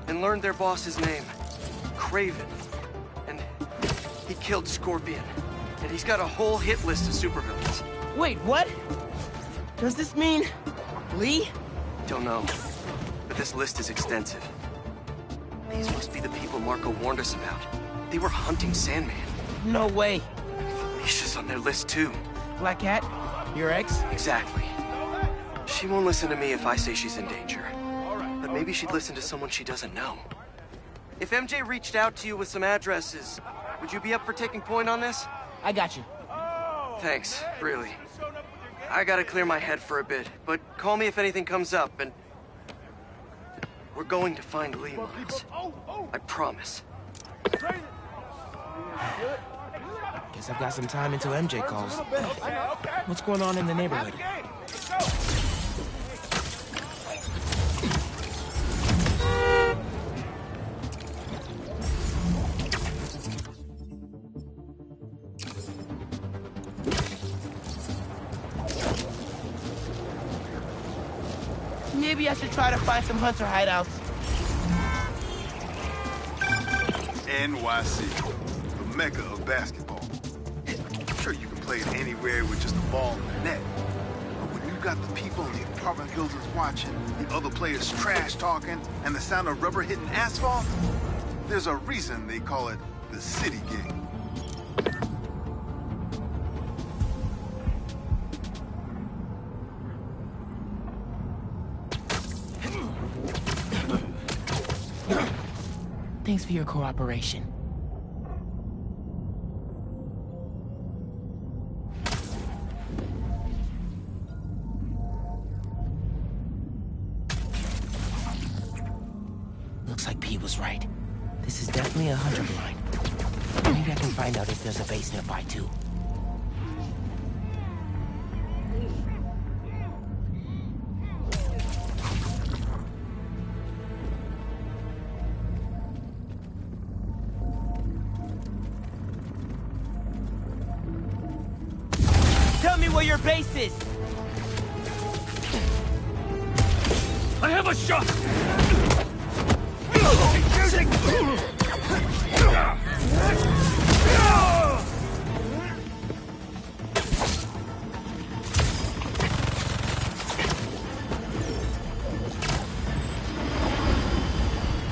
And learned their boss's name, Kraven. And he killed Scorpion. And he's got a whole hit list of supervillains. Wait, what? Does this mean Lee? Don't know. But this list is extensive. These must be the people Marco warned us about. They were hunting Sandman. No way. Felicia's on their list too. Black Cat? Your ex? Exactly. She won't listen to me if I say she's in danger. But maybe she'd listen to someone she doesn't know. If MJ reached out to you with some addresses, would you be up for taking point on this? I got you. Thanks, really. I gotta clear my head for a bit, but call me if anything comes up, and... We're going to find Lee, Miles. I promise. Guess I've got some time until MJ calls. What's going on in the neighborhood? Maybe I should try to find some hunter hideouts. NYC, the mecca of basketball. I'm sure you can play it anywhere with just a ball and a net. But when you got the people in the apartment buildings watching, the other players trash talking, and the sound of rubber hitting asphalt, there's a reason they call it the city game. Thanks for your cooperation. Looks like Pete was right. This is definitely a hunter blind. Maybe I can find out if there's a base nearby, too. Tell me where your base is! I have a shot!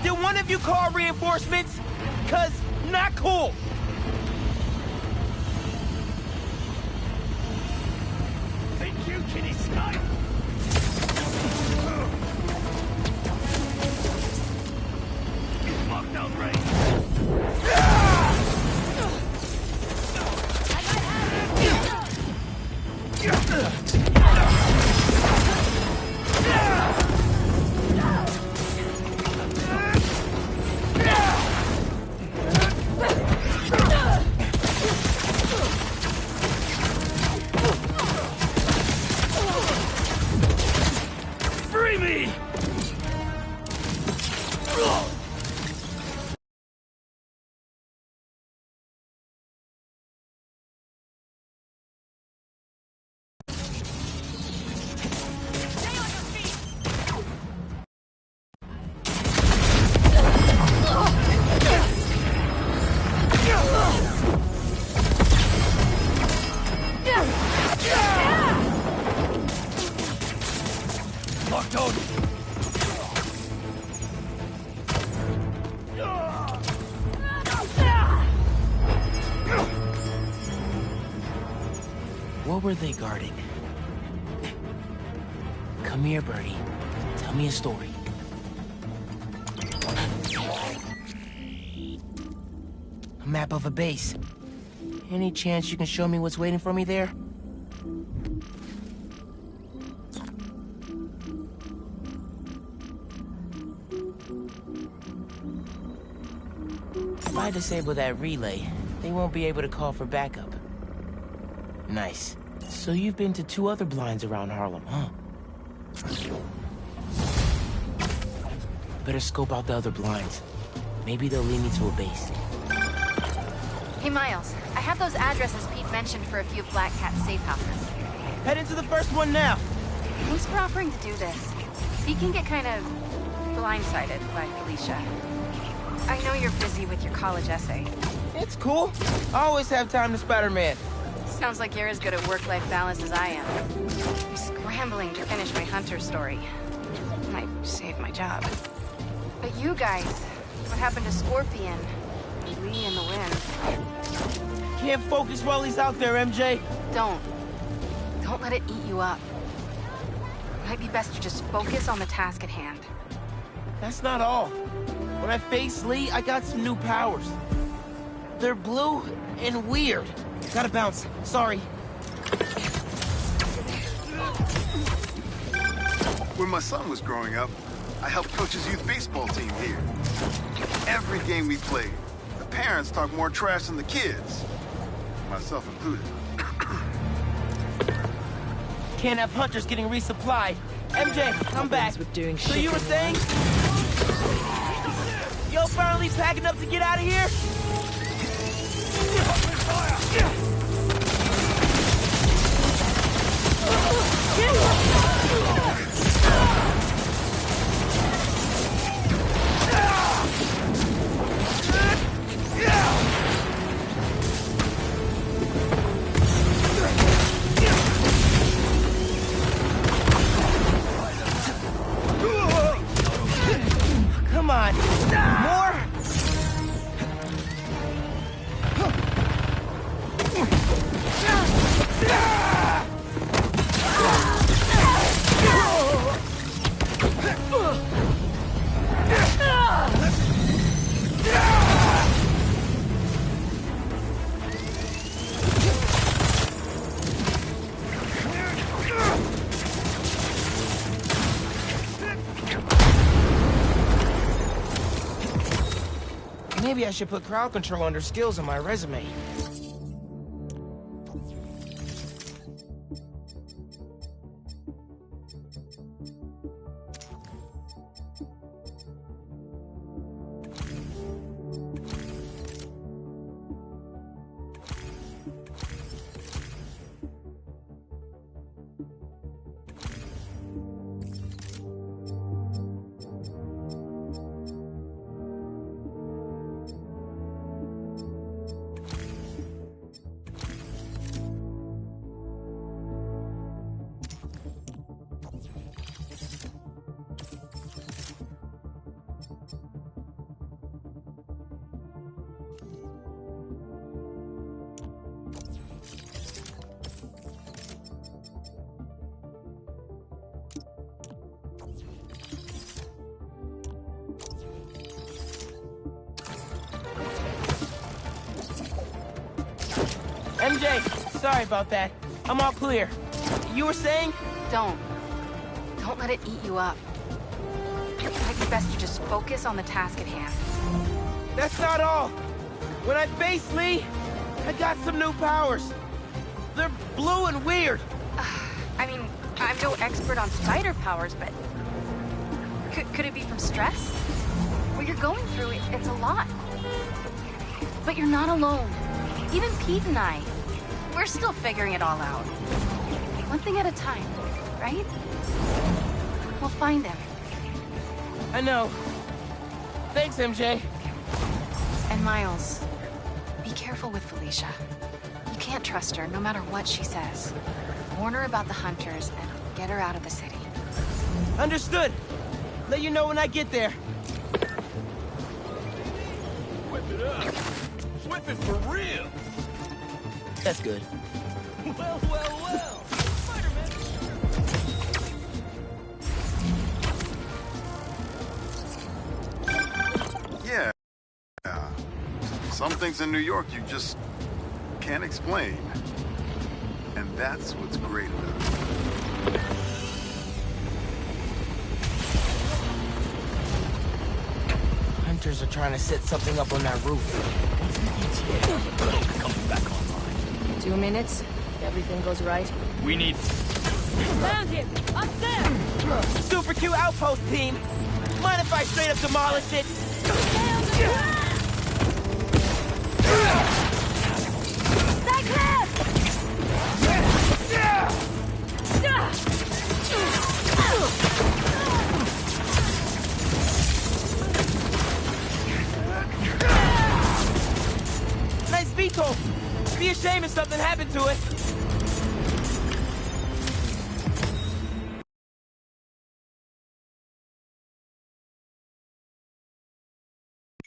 Did one of you call reinforcements? 'Cause not cool! Thank you, Kitty Sky! Lockdown range! Free me! Locked on! What were they guarding? Come here, Birdie. Tell me a story. A map of a base. Any chance you can show me what's waiting for me there? If I disable that relay, they won't be able to call for backup. Nice. So you've been to 2 other blinds around Harlem, huh? Better scope out the other blinds. Maybe they'll lead me to a base. Hey, Miles. I have those addresses Pete mentioned for a few Black Cat safe houses. Head into the first one now! Thanks for offering to do this. Pete can get kind of blindsided by Felicia. I know you're busy with your college essay. It's cool. I always have time to Spider-Man. Sounds like you're as good at work-life balance as I am. I'm scrambling to finish my hunter story. Might save my job. But you guys, what happened to Scorpion? Lee in the wind. Can't focus while he's out there, MJ. Don't let it eat you up. Might be best to just focus on the task at hand. That's not all. When I faced Lee, I got some new powers. They're blue and weird. Gotta bounce. Sorry. When my son was growing up, I helped coach his youth baseball team here. Every game we played, the parents talk more trash than the kids, myself included. Can't have hunters getting resupplied. MJ, I'm back. With doing So you were saying? Yo, finally packing up to get out of here? Come on. More? Maybe I should put crowd control under skills on my resume. MJ, sorry about that. I'm all clear. You were saying? Don't let it eat you up. It might be best to just focus on the task at hand. That's not all. When I face Lee, I got some new powers. They're blue and weird. I mean, I'm no expert on spider powers, but... Could it be from stress? What you're going through, it's a lot. But you're not alone. Even Pete and I, we're still figuring it all out. One thing at a time, right? We'll find him. I know. Thanks, MJ. And Miles, be careful with Felicia. You can't trust her, no matter what she says. Warn her about the hunters and get her out of the city. Understood. Let you know when I get there. Whip it up. Whip it for real. That's good. Well, well, well. Spider-Man. Yeah. Some things in New York you just can't explain. And that's what's great about it. Hunters are trying to set something up on that roof. Coming back online. 2 minutes. If everything goes right. We need... Found him! Up there! Super Q outpost team! Mind if I straight up demolish it? Nice veto! Be a shame if something happened to it.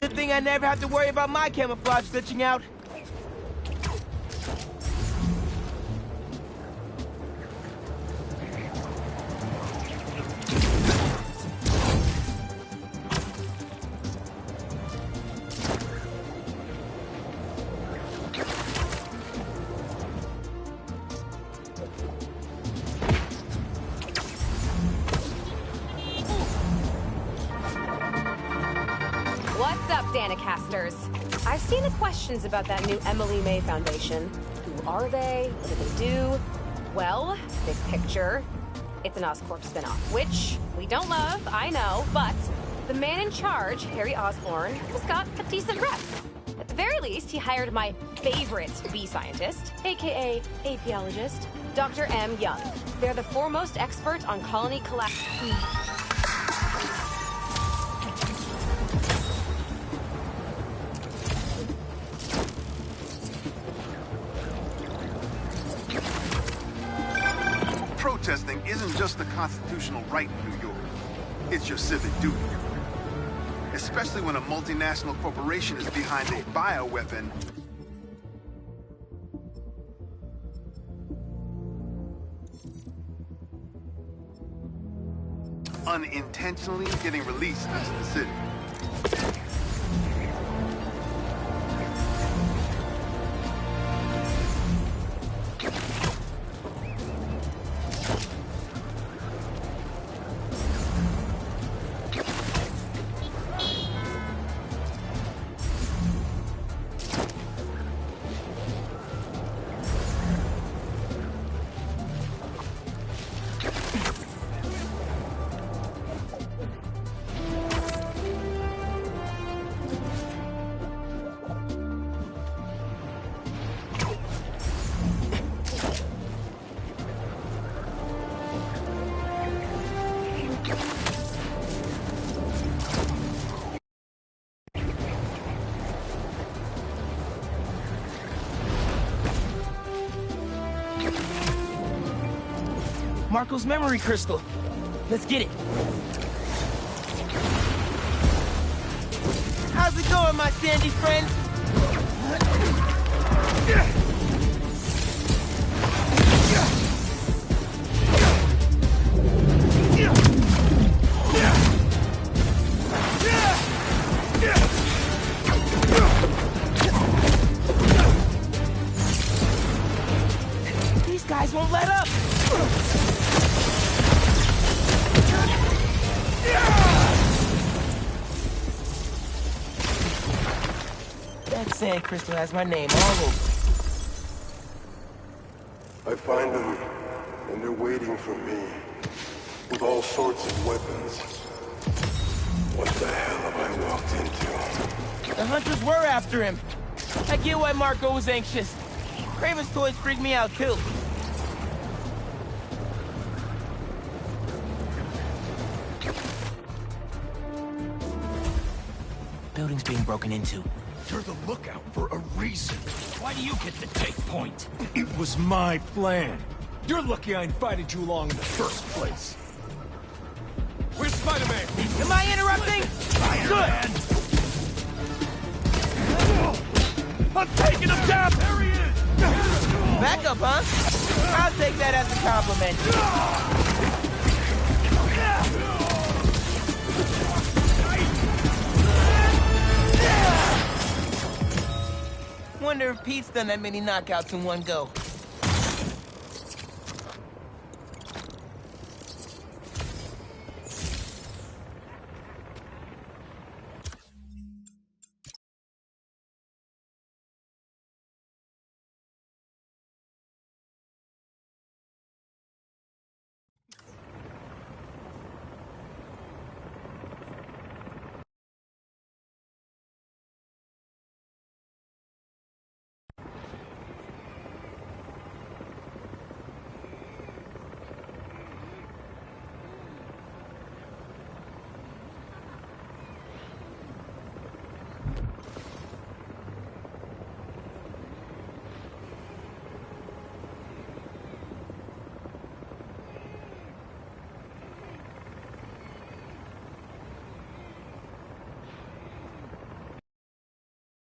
Good thing I never have to worry about my camouflage glitching out. What's up, Danicasters? I've seen the questions about that new Emily May Foundation. Who are they? What do they do? Well, big picture, it's an Oscorp spinoff, which we don't love, I know, but the man in charge, Harry Osborn, has got a decent rep. At the very least, he hired my favorite bee scientist, aka apiologist, Dr. M. Young. They're the foremost expert on colony collapse. Protesting isn't just a constitutional right in New York. It's your civic duty. Especially when a multinational corporation is behind a bioweapon. Unintentionally getting released into the city. Marco's memory crystal. Let's get it. How's it going, my sandy friend? These guys won't let up. That sand crystal has my name all over. I find them, and they're waiting for me, with all sorts of weapons. What the hell have I walked into? The hunters were after him. I get why Marco was anxious. Kraven's toys freak me out too. Building's being broken into. You're the lookout for a reason. Why do you get to take point? It was my plan. You're lucky I invited you along in the first place. Where's Spider-Man? Am I interrupting? Good. I'm taking him down. There he is. Back up, huh? I'll take that as a compliment. Wonder if Pete's done that many knockouts in one go.